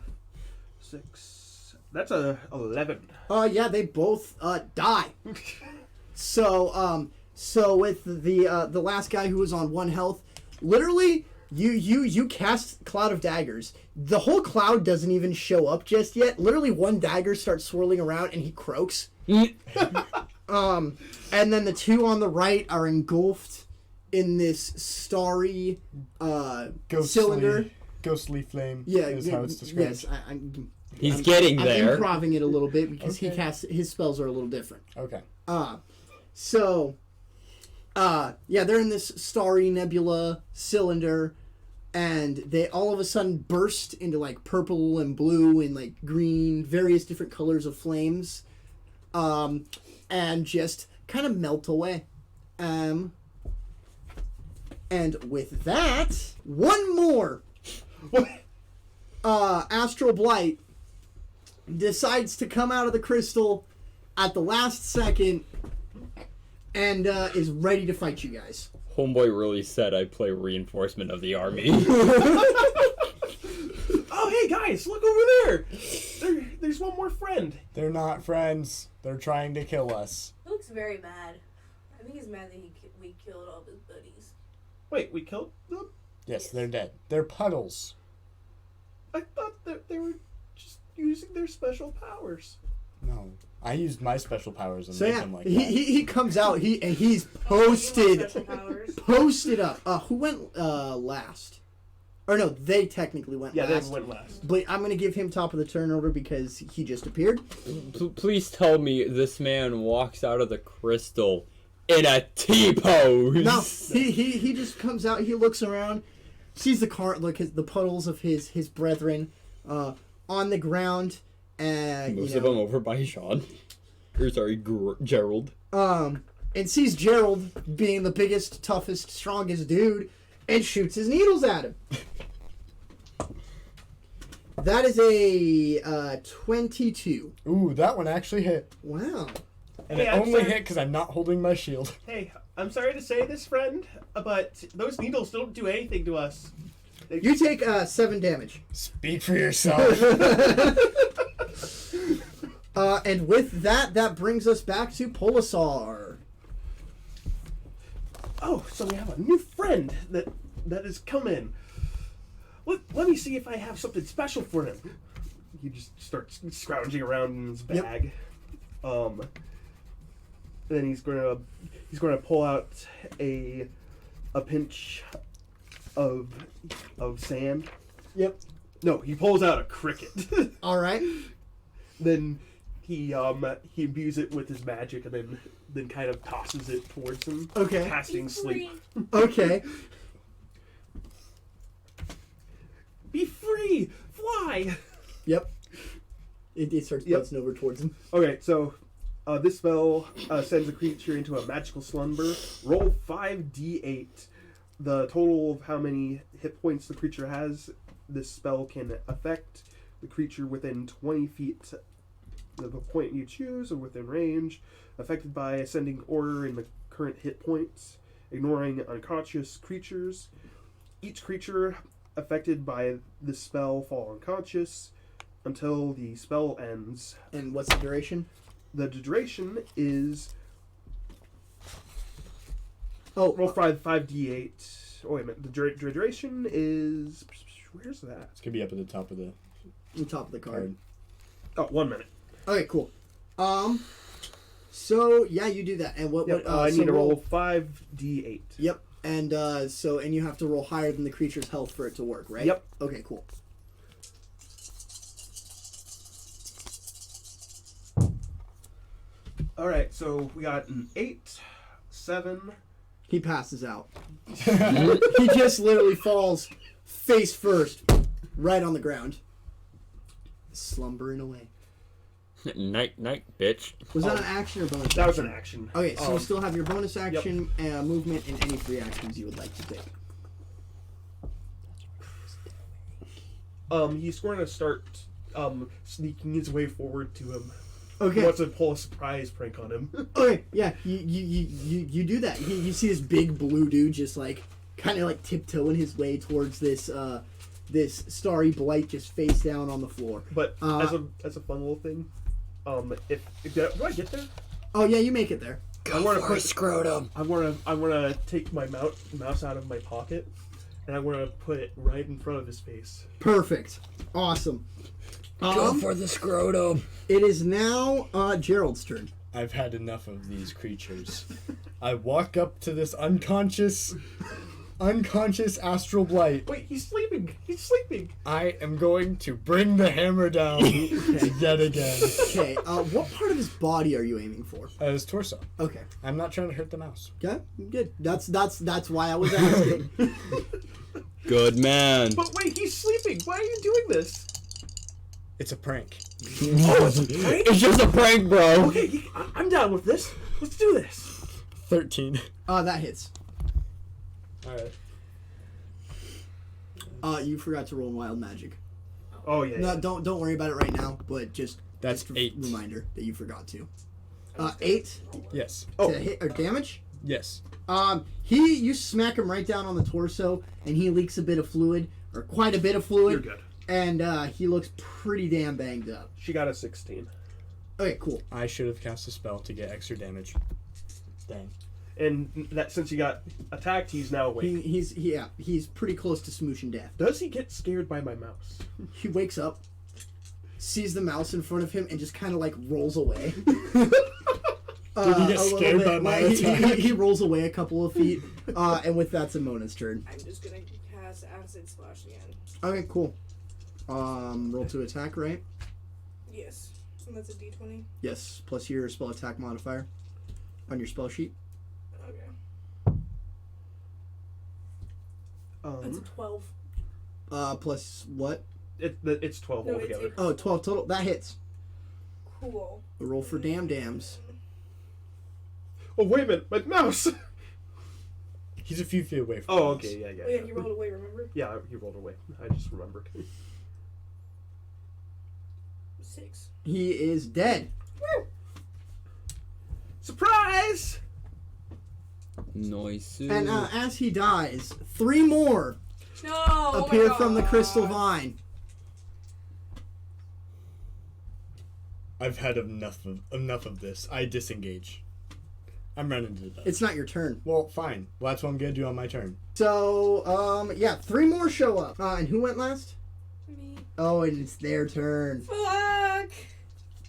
[SPEAKER 5] 6. That's a 11.
[SPEAKER 1] Yeah, they both die. So with the last guy who was on 1 health, literally you cast Cloud of Daggers. The whole cloud doesn't even show up just yet. Literally 1 dagger starts swirling around and he croaks. And then the 2 on the right are engulfed in this starry cylinder.
[SPEAKER 3] Ghostly flame is how it's described.
[SPEAKER 1] Yes, I'm
[SPEAKER 2] getting
[SPEAKER 1] I'm
[SPEAKER 2] there.
[SPEAKER 1] improving it a little bit because
[SPEAKER 3] Okay.
[SPEAKER 1] he casts his spells are a little different.
[SPEAKER 3] Okay.
[SPEAKER 1] They're in this starry nebula cylinder, and they all of a sudden burst into like purple and blue and like green, various different colors of flames, and just kind of melt away. And with that, one more. Astral Blight decides to come out of the crystal at the last second and is ready to fight you guys.
[SPEAKER 2] Homeboy really said I play reinforcement of the army.
[SPEAKER 5] Oh, hey guys, look over there. There's one more friend.
[SPEAKER 3] They're not friends. They're trying to kill us.
[SPEAKER 4] He looks very mad. I think he's mad that we killed all of his buddies.
[SPEAKER 5] Wait, we killed them?
[SPEAKER 3] Yes, they're dead. They're puddles.
[SPEAKER 5] I thought that they were just using their special powers.
[SPEAKER 3] No. I used my special powers and
[SPEAKER 1] So
[SPEAKER 3] made
[SPEAKER 1] yeah,
[SPEAKER 3] them like that.
[SPEAKER 1] he comes out. He's posted up. Who went last? Or no, they technically went
[SPEAKER 5] Yeah,
[SPEAKER 1] last.
[SPEAKER 5] they went last.
[SPEAKER 1] But I'm gonna give him top of the turn order because he just appeared.
[SPEAKER 2] Please tell me this man walks out of the crystal in a T-pose.
[SPEAKER 1] No, he just comes out. He looks around, sees the the puddles of his brethren on the ground.
[SPEAKER 2] Most of them over by Shawn. Or sorry, Gerald.
[SPEAKER 1] And sees Gerald being the biggest, toughest, strongest dude, and shoots his needles at him. That is a 22.
[SPEAKER 3] Ooh, that one actually hit.
[SPEAKER 1] Wow.
[SPEAKER 3] And
[SPEAKER 5] Hey,
[SPEAKER 3] it
[SPEAKER 5] I'm
[SPEAKER 3] only
[SPEAKER 5] sorry.
[SPEAKER 3] hit because I'm not holding my shield.
[SPEAKER 5] Hey, I'm sorry to say this, friend, but those needles don't do anything to us.
[SPEAKER 1] You take 7 damage.
[SPEAKER 3] Speak for yourself.
[SPEAKER 1] And with that brings us back to Polazar.
[SPEAKER 5] Oh, so we have a new friend that has come in. Let me see if I have something special for him. He just starts scrounging around in his bag. Then he's gonna pull out a pinch of sand.
[SPEAKER 1] Yep.
[SPEAKER 5] No, he pulls out a cricket.
[SPEAKER 1] All right.
[SPEAKER 5] Then he imbues it with his magic and then kind of tosses it towards him.
[SPEAKER 1] Okay.
[SPEAKER 5] Casting sleep.
[SPEAKER 1] Okay.
[SPEAKER 5] Be free! Fly!
[SPEAKER 1] Yep. It starts bouncing over towards him.
[SPEAKER 5] Okay, so this spell sends a creature into a magical slumber. Roll 5d8. The total of how many hit points the creature has, this spell can affect the creature within 20 feet of the point you choose or within range, affected by ascending order in the current hit points, ignoring unconscious creatures. Each creature affected by this spell fall unconscious until the spell ends.
[SPEAKER 1] And what's the duration?
[SPEAKER 5] The duration is
[SPEAKER 1] Oh,
[SPEAKER 5] Roll 5d8. Oh, wait a minute. The duration is... Where's that?
[SPEAKER 3] It's gonna be up at the top of the
[SPEAKER 1] on top of the card.
[SPEAKER 5] Oh, 1 minute.
[SPEAKER 1] Okay, cool. So yeah, you do that, and what?
[SPEAKER 5] Yep,
[SPEAKER 1] What?
[SPEAKER 5] I
[SPEAKER 1] So
[SPEAKER 5] need to roll 5d8.
[SPEAKER 1] Yep, and and you have to roll higher than the creature's health for it to work, right?
[SPEAKER 5] Yep.
[SPEAKER 1] Okay, cool.
[SPEAKER 5] All right, so we got an 8, 7.
[SPEAKER 1] He passes out. He just literally falls face first, right on the ground, slumbering away.
[SPEAKER 2] Night, bitch.
[SPEAKER 1] Was that an action or bonus?
[SPEAKER 5] That was an action.
[SPEAKER 1] Okay, so you still have your bonus action, movement, and any free actions you would like to take.
[SPEAKER 5] He's going to start sneaking his way forward to him.
[SPEAKER 1] Okay.
[SPEAKER 5] He wants to pull a surprise prank on him.
[SPEAKER 1] Okay, yeah, you do that. You see this big blue dude just like kind of like tiptoeing his way towards this this starry blight just face down on the floor.
[SPEAKER 5] But as a fun little thing, if do I get there?
[SPEAKER 1] Oh yeah, you make it there.
[SPEAKER 5] I want to put
[SPEAKER 2] scrotum.
[SPEAKER 5] I want to take my mouse out of my pocket, and I want to put it right in front of his face.
[SPEAKER 1] Perfect. Awesome.
[SPEAKER 2] Go for the scrotum.
[SPEAKER 1] It is now Gerald's turn.
[SPEAKER 3] I've had enough of these creatures. I walk up to this unconscious astral blight.
[SPEAKER 5] Wait, he's sleeping. He's sleeping.
[SPEAKER 3] I am going to bring the hammer down yet again.
[SPEAKER 1] Okay, what part of his body are you aiming for?
[SPEAKER 3] His torso.
[SPEAKER 1] Okay.
[SPEAKER 3] I'm not trying to hurt the mouse.
[SPEAKER 1] Okay, good. That's why I was asking.
[SPEAKER 2] Good man.
[SPEAKER 5] But wait, he's sleeping. Why are you doing this?
[SPEAKER 3] It's a prank.
[SPEAKER 5] Oh, it's a prank?
[SPEAKER 2] It's just a prank, bro.
[SPEAKER 5] Okay, I'm down with this. Let's do this.
[SPEAKER 3] 13.
[SPEAKER 1] That hits.
[SPEAKER 3] Alright.
[SPEAKER 1] You forgot to roll wild magic.
[SPEAKER 5] Oh yeah.
[SPEAKER 1] No, don't worry about it right now. But just
[SPEAKER 3] That's
[SPEAKER 1] a
[SPEAKER 3] 8.
[SPEAKER 1] reminder that you forgot to. 8
[SPEAKER 3] Yes.
[SPEAKER 5] Oh.
[SPEAKER 1] to hit or damage.
[SPEAKER 3] Yes.
[SPEAKER 1] You smack him right down on the torso, and he leaks a bit of fluid, or quite a bit of fluid.
[SPEAKER 5] You're good.
[SPEAKER 1] And he looks pretty damn banged up.
[SPEAKER 5] She got a 16.
[SPEAKER 1] Okay, cool.
[SPEAKER 3] I should have cast a spell to get extra damage. Dang.
[SPEAKER 5] And that since he got attacked, he's now awake.
[SPEAKER 1] He's pretty close to smooshing death.
[SPEAKER 5] Does he get scared by my mouse?
[SPEAKER 1] He wakes up, sees the mouse in front of him, and just kind of like rolls away.
[SPEAKER 3] Did he get scared by my attack?
[SPEAKER 1] He rolls away a couple of feet, and with that's Emona's turn.
[SPEAKER 4] I'm just gonna cast Acid Splash again.
[SPEAKER 1] Okay, cool. Roll to attack, right?
[SPEAKER 4] Yes. And that's a d20.
[SPEAKER 1] Yes, plus your spell attack modifier on your spell sheet.
[SPEAKER 4] Okay. That's a 12.
[SPEAKER 1] Plus what?
[SPEAKER 5] It's 12
[SPEAKER 4] No,
[SPEAKER 5] altogether.
[SPEAKER 4] it's
[SPEAKER 1] 12 total. That hits.
[SPEAKER 4] Cool.
[SPEAKER 1] Roll for dams.
[SPEAKER 5] Oh wait a minute, my mouse.
[SPEAKER 3] He's a few feet away from
[SPEAKER 5] Oh
[SPEAKER 3] us.
[SPEAKER 5] okay, yeah.
[SPEAKER 4] Oh, yeah, you rolled away, remember?
[SPEAKER 5] Yeah, he rolled away. I just remembered.
[SPEAKER 4] 6.
[SPEAKER 1] He is dead.
[SPEAKER 4] Woo!
[SPEAKER 5] Surprise!
[SPEAKER 2] Nice.
[SPEAKER 1] And as he dies, 3 more
[SPEAKER 4] No!
[SPEAKER 1] appear
[SPEAKER 4] Oh my
[SPEAKER 1] from the
[SPEAKER 4] God.
[SPEAKER 1] crystal vine.
[SPEAKER 3] I've had enough of this. I disengage. I'm running to the death.
[SPEAKER 1] It's not your turn.
[SPEAKER 3] Well, fine. Well, that's what I'm gonna do on my turn.
[SPEAKER 1] So, yeah, 3 more show up. And who went last?
[SPEAKER 4] Me.
[SPEAKER 1] Oh, and it's their turn.
[SPEAKER 4] Fuck!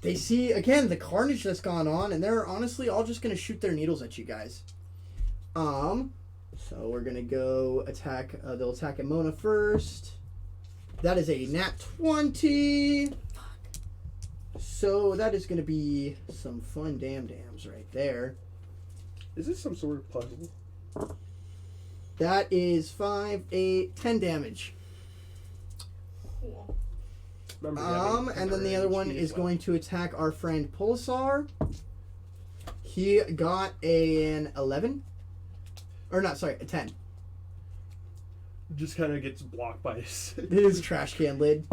[SPEAKER 1] They see, again, the carnage that's gone on, and they're honestly all just going to shoot their needles at you guys. So we're going to go attack, they'll attack Emona first. That is a nat 20. So that is going to be some fun dams right there.
[SPEAKER 5] Is this some sort of puzzle?
[SPEAKER 1] That is 5, 8, 10 damage.
[SPEAKER 4] Cool.
[SPEAKER 5] Remember having
[SPEAKER 1] And then the other one
[SPEAKER 5] HP
[SPEAKER 1] is
[SPEAKER 5] as well.
[SPEAKER 1] going to attack our friend Polazar. He got an 11. Or not, sorry, a 10.
[SPEAKER 5] Just kind of gets blocked by his.
[SPEAKER 1] His trash can lid.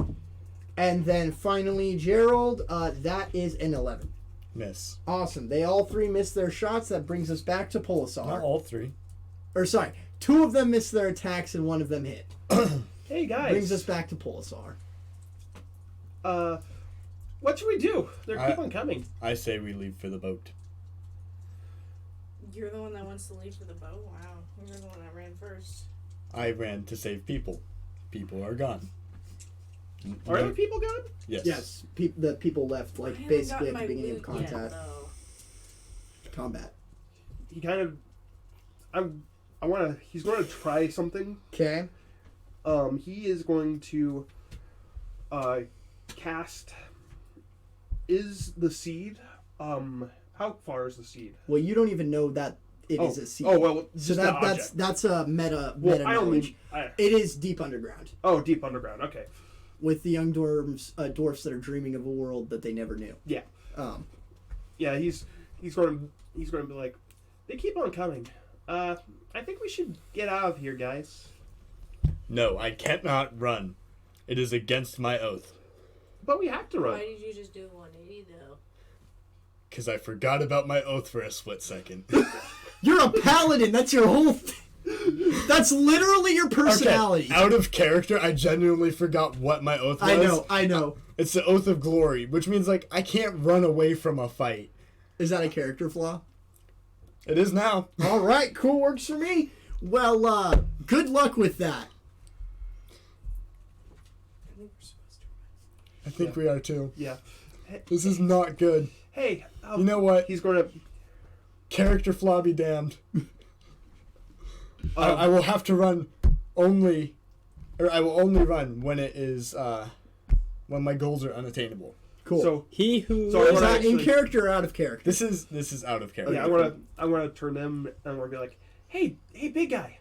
[SPEAKER 1] And then finally, Gerald, that is an 11.
[SPEAKER 3] Miss.
[SPEAKER 1] Awesome. They all 3 missed their shots. That brings us back to
[SPEAKER 3] Not
[SPEAKER 1] Polazar.
[SPEAKER 3] all 3.
[SPEAKER 1] Or sorry, 2 of them missed their attacks and 1 of them hit.
[SPEAKER 5] Hey guys.
[SPEAKER 1] Brings us back to Polazar.
[SPEAKER 5] What should we do? They keep on coming.
[SPEAKER 3] I say we leave for the boat.
[SPEAKER 4] You're the one that wants to leave for the boat? Wow. You're the one that ran first.
[SPEAKER 3] I ran to save people. People are gone.
[SPEAKER 5] Are other people gone?
[SPEAKER 3] Yes.
[SPEAKER 1] Yes, the people left
[SPEAKER 4] I
[SPEAKER 1] like
[SPEAKER 4] haven't
[SPEAKER 1] basically at
[SPEAKER 4] gotten
[SPEAKER 1] the
[SPEAKER 4] my
[SPEAKER 1] beginning of
[SPEAKER 4] loot
[SPEAKER 1] contact
[SPEAKER 4] yet, though.
[SPEAKER 1] combat.
[SPEAKER 5] He kind of. He's going to try something.
[SPEAKER 1] Okay.
[SPEAKER 5] He is going to cast. Is the seed? How far is the seed?
[SPEAKER 1] Well, you don't even know that it is a seed.
[SPEAKER 5] Oh well,
[SPEAKER 1] So
[SPEAKER 5] just the object.
[SPEAKER 1] that's a meta
[SPEAKER 5] I
[SPEAKER 1] knowledge.
[SPEAKER 5] only.
[SPEAKER 1] It is deep underground
[SPEAKER 5] Deep underground. Okay.
[SPEAKER 1] with the young dwarves that are dreaming of a world that they never knew.
[SPEAKER 5] Yeah.
[SPEAKER 1] Yeah,
[SPEAKER 5] he's going to be like, they keep on coming. I think we should get out of here, guys.
[SPEAKER 3] No, I cannot run. It is against my oath.
[SPEAKER 5] But we have to run.
[SPEAKER 4] Why did you just do 180 though?
[SPEAKER 3] Because I forgot about my oath for a split second.
[SPEAKER 1] You're a paladin. That's your whole thing. That's literally your personality.
[SPEAKER 3] Okay, out of character, I genuinely forgot what my oath was.
[SPEAKER 1] I know.
[SPEAKER 3] It's the Oath of Glory, which means, like, I can't run away from a fight.
[SPEAKER 1] Is that a character flaw?
[SPEAKER 3] It is now.
[SPEAKER 1] All right, cool, works for me. Well, good luck with that.
[SPEAKER 4] I think we're supposed to run.
[SPEAKER 3] I think we are too.
[SPEAKER 5] Yeah.
[SPEAKER 3] This is not good.
[SPEAKER 5] Hey,
[SPEAKER 3] You know what?
[SPEAKER 5] he's going to.
[SPEAKER 3] Character flaw be damned. I will have to run only, or I will only run when it is, when my goals are unattainable.
[SPEAKER 1] Cool.
[SPEAKER 5] So
[SPEAKER 2] He who
[SPEAKER 5] So
[SPEAKER 1] is
[SPEAKER 5] wanna
[SPEAKER 1] that in
[SPEAKER 5] actually-
[SPEAKER 1] character or out of character?
[SPEAKER 3] This is out of character.
[SPEAKER 5] yeah, I'm gonna turn them and I'm gonna be like, hey, big guy,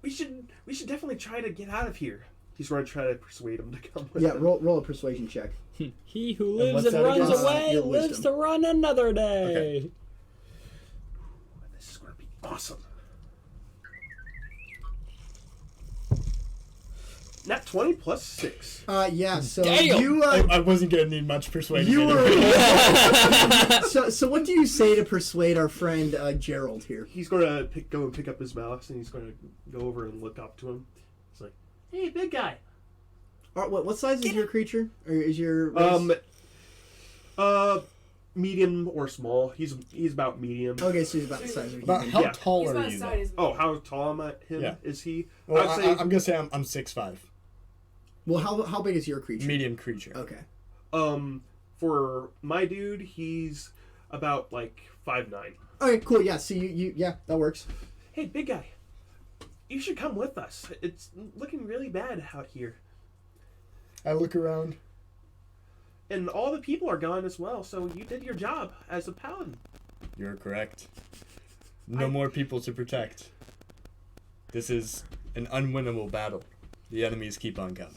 [SPEAKER 5] we should definitely try to get out of here. He's going to try to persuade him to come with
[SPEAKER 1] Yeah,
[SPEAKER 5] him.
[SPEAKER 1] roll a persuasion check.
[SPEAKER 2] he who
[SPEAKER 3] And
[SPEAKER 2] lives
[SPEAKER 3] what's
[SPEAKER 2] and
[SPEAKER 3] that
[SPEAKER 2] runs
[SPEAKER 3] against?
[SPEAKER 2] away
[SPEAKER 1] Your
[SPEAKER 2] lives
[SPEAKER 1] wisdom.
[SPEAKER 2] to run another day.
[SPEAKER 3] Okay.
[SPEAKER 5] This is going to be awesome. Nat 20 plus 6.
[SPEAKER 1] Yeah. So
[SPEAKER 2] Damn!
[SPEAKER 1] you
[SPEAKER 3] I wasn't gonna need much persuasion.
[SPEAKER 1] you
[SPEAKER 3] anyway.
[SPEAKER 1] were. so what do you say to persuade our friend Gerald here?
[SPEAKER 5] He's going to go and pick up his mouse and he's going to go over and look up to him. It's like, hey, big guy.
[SPEAKER 1] What size is your creature? Or is your race?
[SPEAKER 5] Medium or small. He's about medium.
[SPEAKER 1] Okay, so he's about the size of a
[SPEAKER 3] About
[SPEAKER 1] human.
[SPEAKER 3] how
[SPEAKER 5] Yeah.
[SPEAKER 3] tall
[SPEAKER 4] He's
[SPEAKER 3] are
[SPEAKER 4] about
[SPEAKER 3] you?
[SPEAKER 4] as
[SPEAKER 3] though?
[SPEAKER 4] side as me.
[SPEAKER 5] Oh, how tall am I?
[SPEAKER 3] Yeah.
[SPEAKER 5] Is he?
[SPEAKER 3] Well,
[SPEAKER 5] I'd say
[SPEAKER 3] I'm gonna say I'm 6'5".
[SPEAKER 1] Well, how big is your creature?
[SPEAKER 3] Medium creature.
[SPEAKER 1] Okay.
[SPEAKER 5] for my dude, he's about like 5'9".
[SPEAKER 1] Okay, cool. Yeah. So you yeah, that works.
[SPEAKER 5] Hey, big guy, you should come with us. It's looking really bad out here,
[SPEAKER 3] I look around.
[SPEAKER 5] and all the people are gone as well. So you did your job as a paladin.
[SPEAKER 3] You're correct. No more people to protect. This is an unwinnable battle. The enemies keep on coming.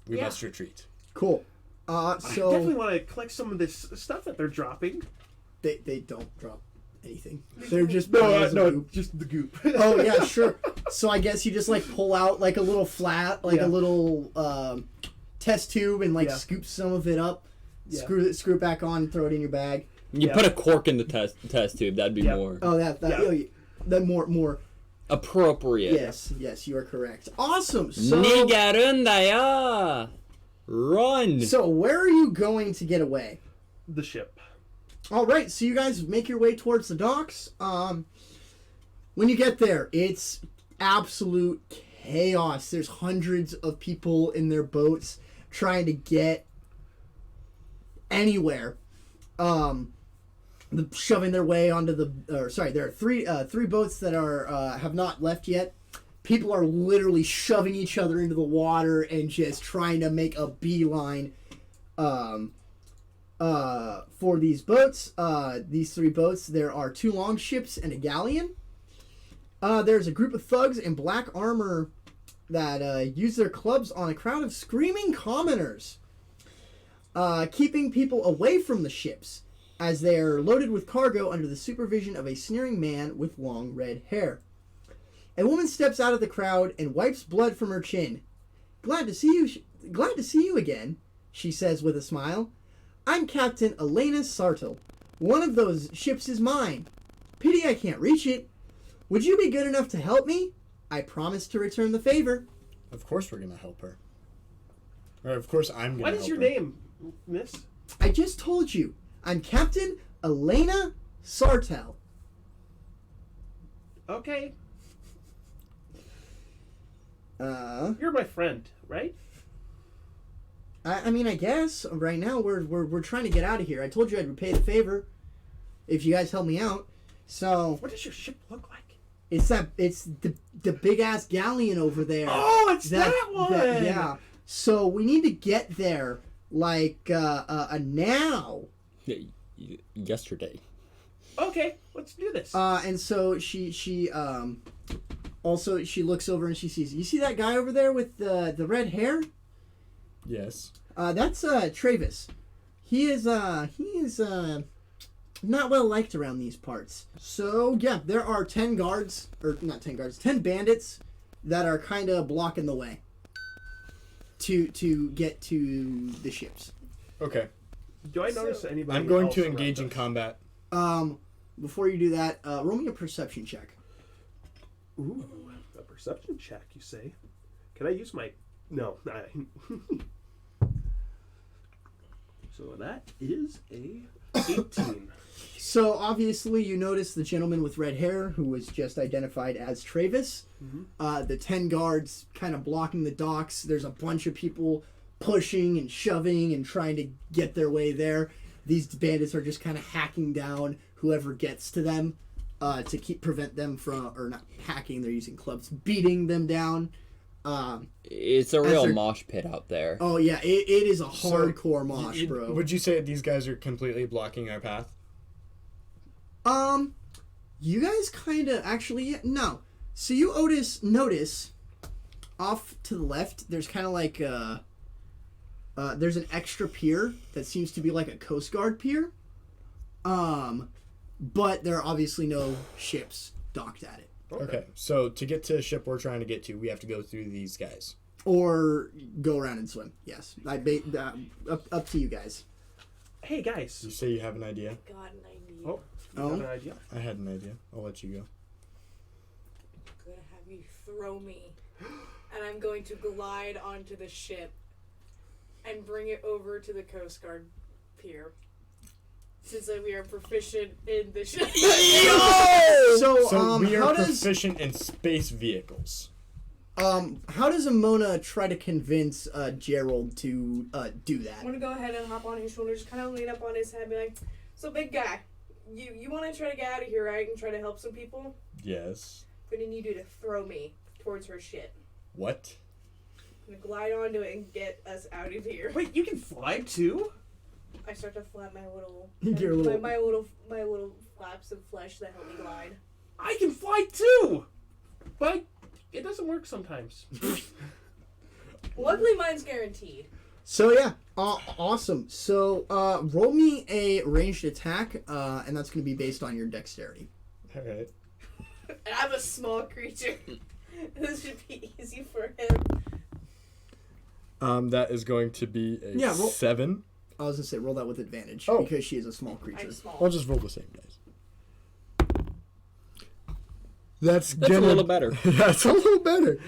[SPEAKER 3] We
[SPEAKER 5] Yeah.
[SPEAKER 3] must retreat.
[SPEAKER 1] Cool.
[SPEAKER 5] I definitely
[SPEAKER 1] So
[SPEAKER 5] want to collect some of this stuff that they're dropping.
[SPEAKER 1] they don't drop anything. They're just piles of goop.
[SPEAKER 5] just the goop.
[SPEAKER 1] Oh yeah, sure. So I guess you just like pull out like a little flat, like
[SPEAKER 5] Yeah.
[SPEAKER 1] a little test tube, and like
[SPEAKER 5] Yeah.
[SPEAKER 1] scoop some of it up,
[SPEAKER 5] Yeah.
[SPEAKER 1] screw it back on, throw it in your bag.
[SPEAKER 2] You
[SPEAKER 5] Yeah.
[SPEAKER 2] put a cork in the test tube. That'd be
[SPEAKER 5] Yeah.
[SPEAKER 2] more
[SPEAKER 1] Oh, that
[SPEAKER 5] Yeah.
[SPEAKER 1] that more.
[SPEAKER 2] appropriate.
[SPEAKER 1] Yes, you are correct. Awesome. So
[SPEAKER 2] Nigarundaya, run.
[SPEAKER 1] so where are you going to get away?
[SPEAKER 5] The ship.
[SPEAKER 1] All right, so you guys make your way towards the docks. When you get there, it's absolute chaos. There's hundreds of people in their boats trying to get anywhere. Shoving their way onto there are three boats that are have not left yet. People are literally shoving each other into the water and just trying to make a beeline for these boats. These three boats, there are 2 longships and a galleon. There's a group of thugs in black armor that use their clubs on a crowd of screaming commoners, keeping people away from the ships as they are loaded with cargo under the supervision of a sneering man with long red hair. A woman steps out of the crowd and wipes blood from her chin. Glad to see you again, she says with a smile. I'm Captain Elena Sartle. One of those ships is mine. Pity I can't reach it. Would you be good enough to help me? I promise to return the favor.
[SPEAKER 3] Of course we're gonna help her. Or of course I'm gonna
[SPEAKER 5] What
[SPEAKER 3] help
[SPEAKER 5] is your
[SPEAKER 3] her.
[SPEAKER 5] name, miss?
[SPEAKER 1] I just told you. I'm Captain Elena Sartell.
[SPEAKER 5] Okay,
[SPEAKER 1] I
[SPEAKER 5] you're my friend, right?
[SPEAKER 1] mean, I guess right now we're trying to get out of here. I told you I'd repay the favor if you guys help me out. So
[SPEAKER 5] What does your ship look like?
[SPEAKER 1] it's the big ass galleon over there.
[SPEAKER 5] Oh, it's that one.
[SPEAKER 1] Yeah. So we need to get there like now.
[SPEAKER 2] Yesterday.
[SPEAKER 5] Okay, let's do this.
[SPEAKER 1] And so she also she looks over and she sees, you see that guy over there with the red hair?
[SPEAKER 3] Yes.
[SPEAKER 1] That's Travis. He is not well liked around these parts. So yeah, there are 10 guards, or not 10 guards, 10 bandits that are kind of blocking the way to get to the ships.
[SPEAKER 3] Okay.
[SPEAKER 5] Do I notice anybody?
[SPEAKER 3] I'm going
[SPEAKER 5] else
[SPEAKER 3] to
[SPEAKER 5] around
[SPEAKER 3] engage in
[SPEAKER 5] us?
[SPEAKER 3] combat.
[SPEAKER 1] Before you do that, roll me a perception check.
[SPEAKER 5] Ooh, a perception check, you say? Can I use my? No. So that is a 18.
[SPEAKER 1] So obviously you notice the gentleman with red hair who was just identified as Travis. The 10 guards kind of blocking the docks. There's a bunch of people pushing and shoving and trying to get their way there. These bandits are just kind of hacking down whoever gets to them to prevent them from, or not hacking, they're using clubs, beating them down.
[SPEAKER 2] It's a real mosh pit out there.
[SPEAKER 1] Oh yeah, it is a hardcore mosh, bro.
[SPEAKER 3] Would you say these guys are completely blocking our path?
[SPEAKER 1] You guys kind of actually no. So you notice off to the left. There's kind of like there's an extra pier that seems to be like a Coast Guard pier. But there are obviously no ships docked at it.
[SPEAKER 3] Okay. So to get to a ship we're trying to get to, we have to go through these guys.
[SPEAKER 1] Or go around and swim. Yes, up to you guys.
[SPEAKER 5] Hey guys.
[SPEAKER 3] You say you have an idea?
[SPEAKER 4] Got an idea.
[SPEAKER 5] Oh, you have an idea?
[SPEAKER 3] I had an idea. I'll let you go.
[SPEAKER 4] I'm gonna have you throw me, and I'm going to glide onto the ship and bring it over to the Coast Guard pier. Since we are proficient in the ship.
[SPEAKER 1] So,
[SPEAKER 3] we are
[SPEAKER 1] how does
[SPEAKER 3] proficient in space vehicles.
[SPEAKER 1] how does Emona try to convince Gerald to do that?
[SPEAKER 4] I'm gonna go ahead and hop on his shoulder, just kind of lean up on his head, and be like, "So, big guy, you want to try to get out of here, right? And try to help some people?
[SPEAKER 3] Yes.
[SPEAKER 4] I'm gonna need you to throw me towards her ship.
[SPEAKER 3] What?
[SPEAKER 4] I'm gonna glide onto it and get us out of here."
[SPEAKER 5] Wait, you can fly too?
[SPEAKER 4] I start to flap my little,
[SPEAKER 1] Your little-
[SPEAKER 4] my little flaps of flesh that help me glide.
[SPEAKER 5] I can fly too, but it doesn't work sometimes.
[SPEAKER 4] Luckily, mine's guaranteed.
[SPEAKER 1] So yeah, awesome. So roll me a ranged attack, and that's going to be based on your dexterity.
[SPEAKER 3] All right.
[SPEAKER 4] And I'm a small creature. This should be easy for him.
[SPEAKER 3] That is going to be a 7.
[SPEAKER 1] I was gonna say roll that with advantage because she is a small creature.
[SPEAKER 4] I'm small.
[SPEAKER 3] I'll just roll the same dice. That's
[SPEAKER 2] a little better.
[SPEAKER 3] That's a little better.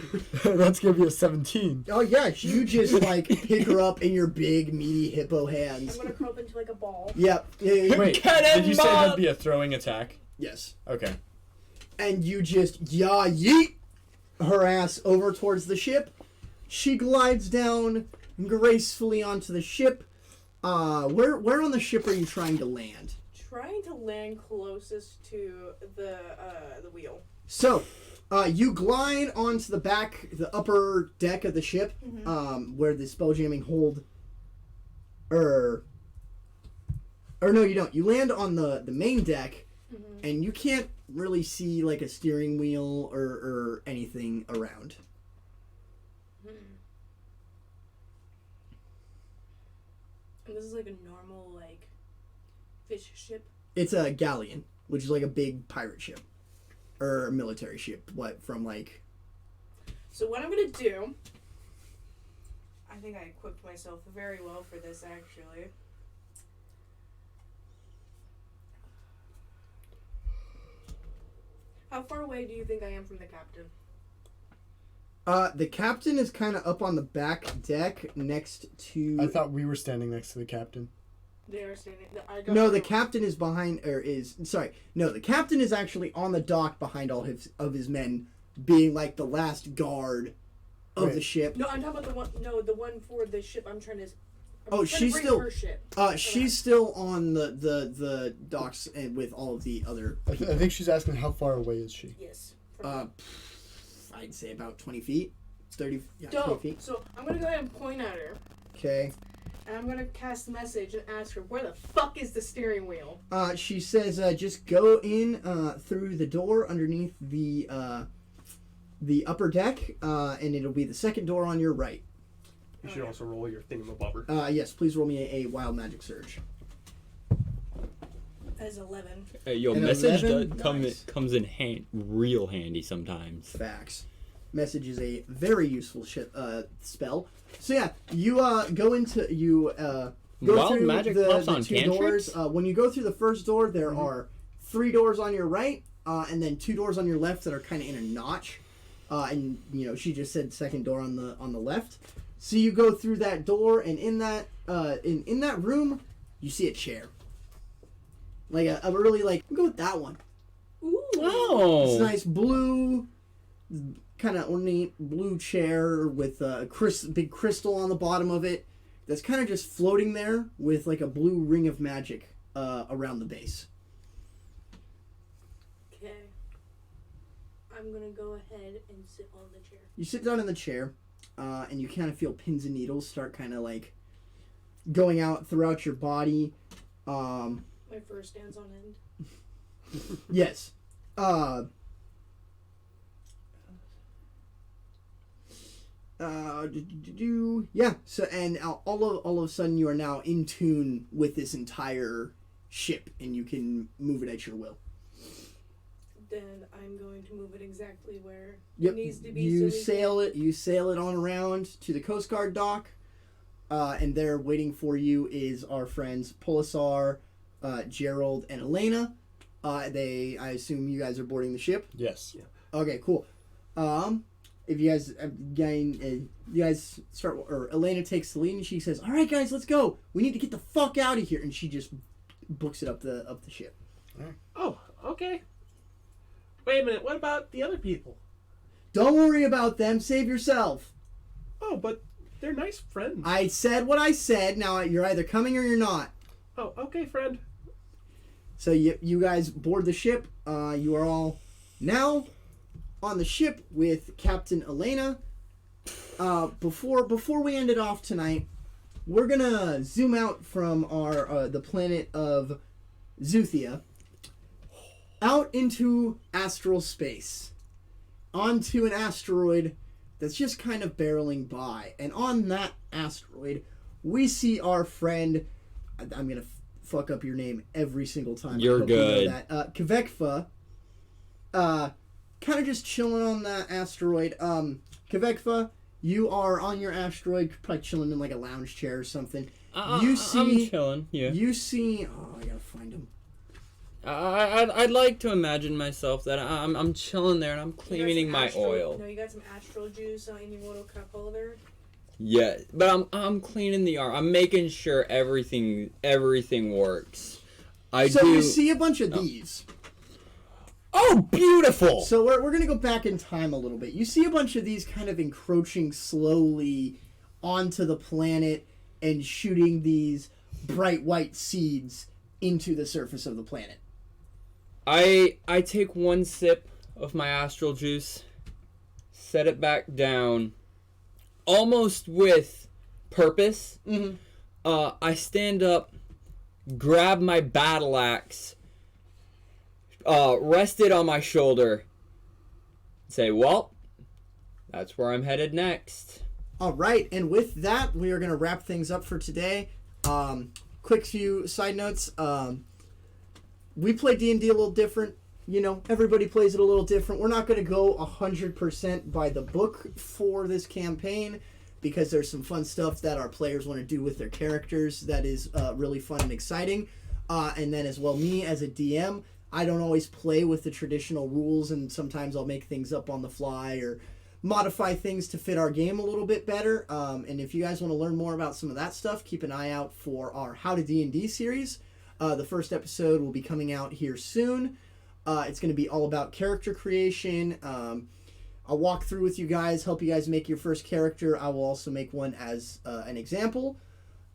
[SPEAKER 3] That's gonna be a 17.
[SPEAKER 1] Oh yeah, you just like pick her up in your big meaty hippo hands.
[SPEAKER 4] I'm gonna curl up into like a ball.
[SPEAKER 1] Yep. Yeah.
[SPEAKER 3] Wait, did you say that'd be a throwing attack?
[SPEAKER 1] Yes.
[SPEAKER 3] Okay.
[SPEAKER 1] And you just yeet her ass over towards the ship. She glides down gracefully onto the ship. Where on the ship are you trying to land?
[SPEAKER 4] Trying to land closest to the wheel.
[SPEAKER 1] So, you glide onto the upper deck of the ship, where the spelljamming hold. Or no, you don't. You land on the main deck, and you can't really see like a steering wheel or anything around.
[SPEAKER 4] And this is like a normal like fish ship.
[SPEAKER 1] It's a galleon, which is like a big pirate ship or a military ship. From like.
[SPEAKER 4] So what I'm gonna do, I think I equipped myself very well for this actually. How far away do you think I am from the captain?
[SPEAKER 1] The captain is kind of up on the back deck next to.
[SPEAKER 3] I thought we were standing next to the captain.
[SPEAKER 4] They are standing.
[SPEAKER 1] No, the captain is behind, the captain is actually on the dock behind all of his men, being like the last guard of the ship.
[SPEAKER 4] No, I'm talking about the one. No, the one for the ship.
[SPEAKER 1] She's still.
[SPEAKER 4] Her ship.
[SPEAKER 1] She's still on the docks and with all of the other.
[SPEAKER 3] I think she's asking how far away is she?
[SPEAKER 4] Yes.
[SPEAKER 1] I'd say about 20 feet, 30. Yeah,
[SPEAKER 4] Dope.
[SPEAKER 1] 20 feet.
[SPEAKER 4] So I'm gonna go ahead and point at her.
[SPEAKER 1] Okay.
[SPEAKER 4] And I'm gonna cast a message and ask her, where the fuck is the steering wheel?
[SPEAKER 1] She says, just go in through the door underneath the upper deck, and it'll be the second door on your right.
[SPEAKER 5] You should also roll your thingamabobber.
[SPEAKER 1] Yes, please roll me a wild magic surge.
[SPEAKER 4] As 11.
[SPEAKER 2] Your
[SPEAKER 1] An
[SPEAKER 2] message
[SPEAKER 1] 11?
[SPEAKER 2] comes in real handy sometimes.
[SPEAKER 1] Facts. Message is a very useful spell. So yeah, you go into go
[SPEAKER 2] Wild
[SPEAKER 1] through
[SPEAKER 2] magic
[SPEAKER 1] the
[SPEAKER 2] pops on
[SPEAKER 1] two
[SPEAKER 2] cantrips?
[SPEAKER 1] doors. When you go through the first door, there are 3 doors on your right, and then 2 doors on your left that are kind of in a notch. And she just said second door on the left. So you go through that door, and in that in that room, you see a chair. Like a really go with that one.
[SPEAKER 4] Ooh.
[SPEAKER 2] Oh.
[SPEAKER 1] It's a nice blue, kind of ornate blue chair with a big crystal on the bottom of it. That's kind of just floating there with like a blue ring of magic around the base.
[SPEAKER 4] Okay. I'm gonna go ahead and sit on the chair.
[SPEAKER 1] You sit down in the chair, and you kind of feel pins and needles start kind of like going out throughout your body.
[SPEAKER 4] My fur stands on end.
[SPEAKER 1] Yes. Yeah. So and all of a sudden you are now in tune with this entire ship, and you can move it at your will.
[SPEAKER 4] Then I'm going to move it exactly where
[SPEAKER 1] Yep.
[SPEAKER 4] it needs to be.
[SPEAKER 1] You sail it on around to the Coast Guard dock, and there waiting for you is our friends Polazar, Gerald, and Elena. I assume you guys are boarding the ship.
[SPEAKER 3] Yes.
[SPEAKER 5] Yeah.
[SPEAKER 1] Okay, cool. If you guys start, or Elena takes the lead and she says, "All right, guys, let's go. We need to get the fuck out of here," and she just books it up the ship.
[SPEAKER 5] Oh, okay. Wait a minute, what about the other people?
[SPEAKER 1] Don't worry about them. Save yourself.
[SPEAKER 5] Oh, but they're nice friends.
[SPEAKER 1] I said what I said. Now you're either coming or you're not.
[SPEAKER 5] Oh, okay, friend.
[SPEAKER 1] So you guys board the ship. You are all now on the ship with Captain Elena. Before we end it off tonight, we're gonna zoom out from our the planet of Zuthia out into astral space, onto an asteroid that's just kind of barreling by, and on that asteroid we see our friend. I'm gonna fuck up your name every single time.
[SPEAKER 2] You're good.
[SPEAKER 1] You know that. Kveykva, kind of just chilling on that asteroid. Kveykva, you are on your asteroid, probably chilling in like a lounge chair or something.
[SPEAKER 2] I'm chilling. Yeah.
[SPEAKER 1] You see. Oh, I gotta find him.
[SPEAKER 2] I'd like to imagine myself that I'm chilling there and I'm cleaning my oil.
[SPEAKER 4] No, you got some astral juice in your little cup holder.
[SPEAKER 2] Yeah, but I'm cleaning the arm. I'm making sure everything works.
[SPEAKER 1] You see a bunch of these.
[SPEAKER 2] Oh, beautiful!
[SPEAKER 1] So we're gonna go back in time a little bit. You see a bunch of these kind of encroaching slowly onto the planet and shooting these bright white seeds into the surface of the planet.
[SPEAKER 2] I take one sip of my astral juice, set it back down, almost with purpose.
[SPEAKER 1] Mm-hmm.
[SPEAKER 2] I stand up, grab my battle axe, rest it on my shoulder, say, well, that's where I'm headed next.
[SPEAKER 1] All right, and with that, we are going to wrap things up for today. Quick few side notes. We play D&D a little different. You know, everybody plays it a little different. We're not going to go 100% by the book for this campaign because there's some fun stuff that our players want to do with their characters that is really fun and exciting. And then as well, me as a DM, I don't always play with the traditional rules, and sometimes I'll make things up on the fly or modify things to fit our game a little bit better. And if you guys want to learn more about some of that stuff, keep an eye out for our How to D&D series. The first episode will be coming out here soon. It's going to be all about character creation. I'll walk through with you guys, help you guys make your first character. I will also make one as an example.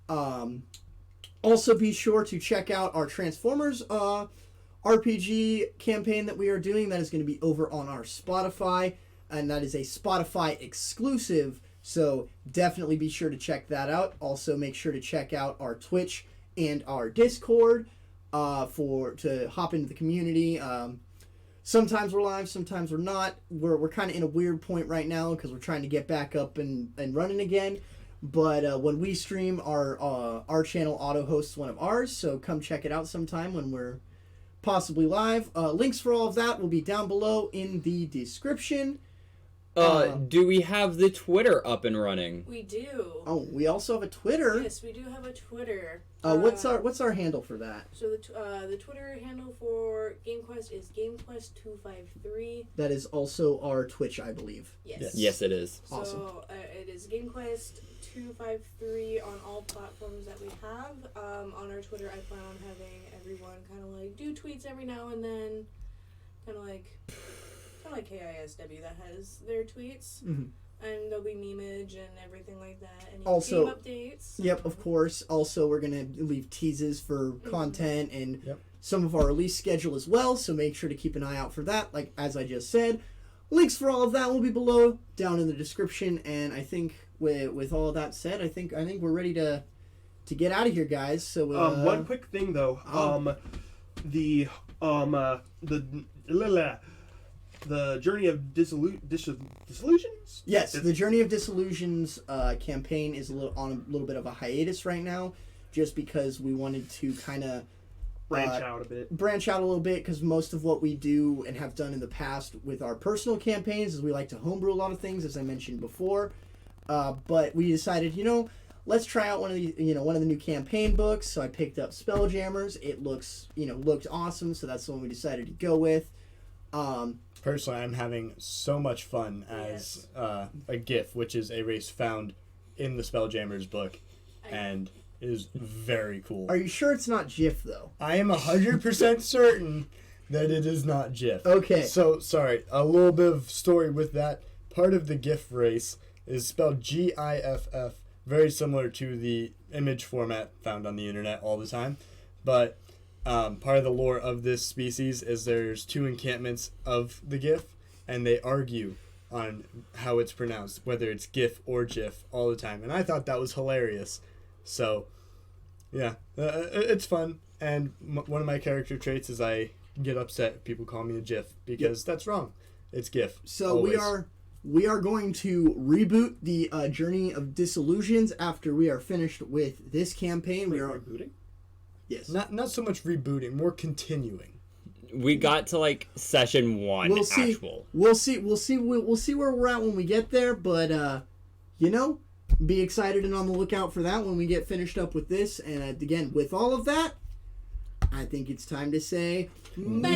[SPEAKER 1] Also, be sure to check out our Transformers RPG campaign that we are doing. That is going to be over on our Spotify, and that is a Spotify exclusive, so definitely be sure to check that out. Also, make sure to check out our Twitch and our Discord to hop into the community. Sometimes we're live, sometimes we're not. We're kind of in a weird point right now because we're trying to get back up and running again. But when we stream, our channel auto-hosts one of ours, so come check it out sometime when we're possibly live. Links for all of that will be down below in the description.
[SPEAKER 2] Do we have the Twitter up and running?
[SPEAKER 4] We do.
[SPEAKER 1] Oh, we also have a Twitter.
[SPEAKER 4] Yes, we do have a Twitter.
[SPEAKER 1] What's our handle for that?
[SPEAKER 4] So the Twitter handle for GameQuest is GameQuest253.
[SPEAKER 1] That is also our Twitch, I believe.
[SPEAKER 4] Yes.
[SPEAKER 2] Yes, it is.
[SPEAKER 1] Awesome.
[SPEAKER 4] So it is GameQuest253 on all platforms that we have. On our Twitter, I plan on having everyone kind of like do tweets every now and then, kind of like KISW that has their tweets.
[SPEAKER 1] Mm-hmm.
[SPEAKER 4] And there'll be memeage and everything like that. And
[SPEAKER 1] Also,
[SPEAKER 4] game updates.
[SPEAKER 1] Yep, of course. Also, we're going to leave teases for content and some of our release schedule as well, so make sure to keep an eye out for that. Like, as I just said, links for all of that will be below, down in the description. And I think with all of that said, I think we're ready to get out of here, guys. So
[SPEAKER 5] one quick thing, though. The Journey of Disillusions?
[SPEAKER 1] Yes, the Journey of Disillusions campaign is on a little bit of a hiatus right now, just because we wanted to kind of
[SPEAKER 5] Branch out a
[SPEAKER 1] little bit, because most of what we do and have done in the past with our personal campaigns is we like to homebrew a lot of things, as I mentioned before. But we decided, let's try out one of the new campaign books. So I picked up Spelljammers. It looked awesome, so that's the one we decided to go with.
[SPEAKER 3] Personally, I'm having so much fun as a GIF, which is a race found in the Spelljammers book, and it is very cool.
[SPEAKER 1] Are you sure it's not GIF, though?
[SPEAKER 3] I am 100% certain that it is not GIF.
[SPEAKER 1] Okay.
[SPEAKER 3] So, sorry, a little bit of story with that. Part of the GIF race is spelled GIFF, very similar to the image format found on the internet all the time, but part of the lore of this species is there's two encampments of the GIF, and they argue on how it's pronounced, whether it's GIF or GIF, all the time. And I thought that was hilarious. So, yeah, it's fun. And one of my character traits is I get upset if people call me a GIF, because that's wrong. It's GIF.
[SPEAKER 1] So
[SPEAKER 3] always.
[SPEAKER 1] we are going to reboot the Journey of Disillusions after we are finished with this campaign. We are
[SPEAKER 5] rebooting.
[SPEAKER 1] Yes.
[SPEAKER 3] Not so much rebooting, more continuing.
[SPEAKER 2] We got to session 1.
[SPEAKER 1] We'll see.
[SPEAKER 2] Actual.
[SPEAKER 1] We'll see where we're at when we get there. But be excited and on the lookout for that when we get finished up with this. And again, with all of that, I think it's time to say
[SPEAKER 2] Bye.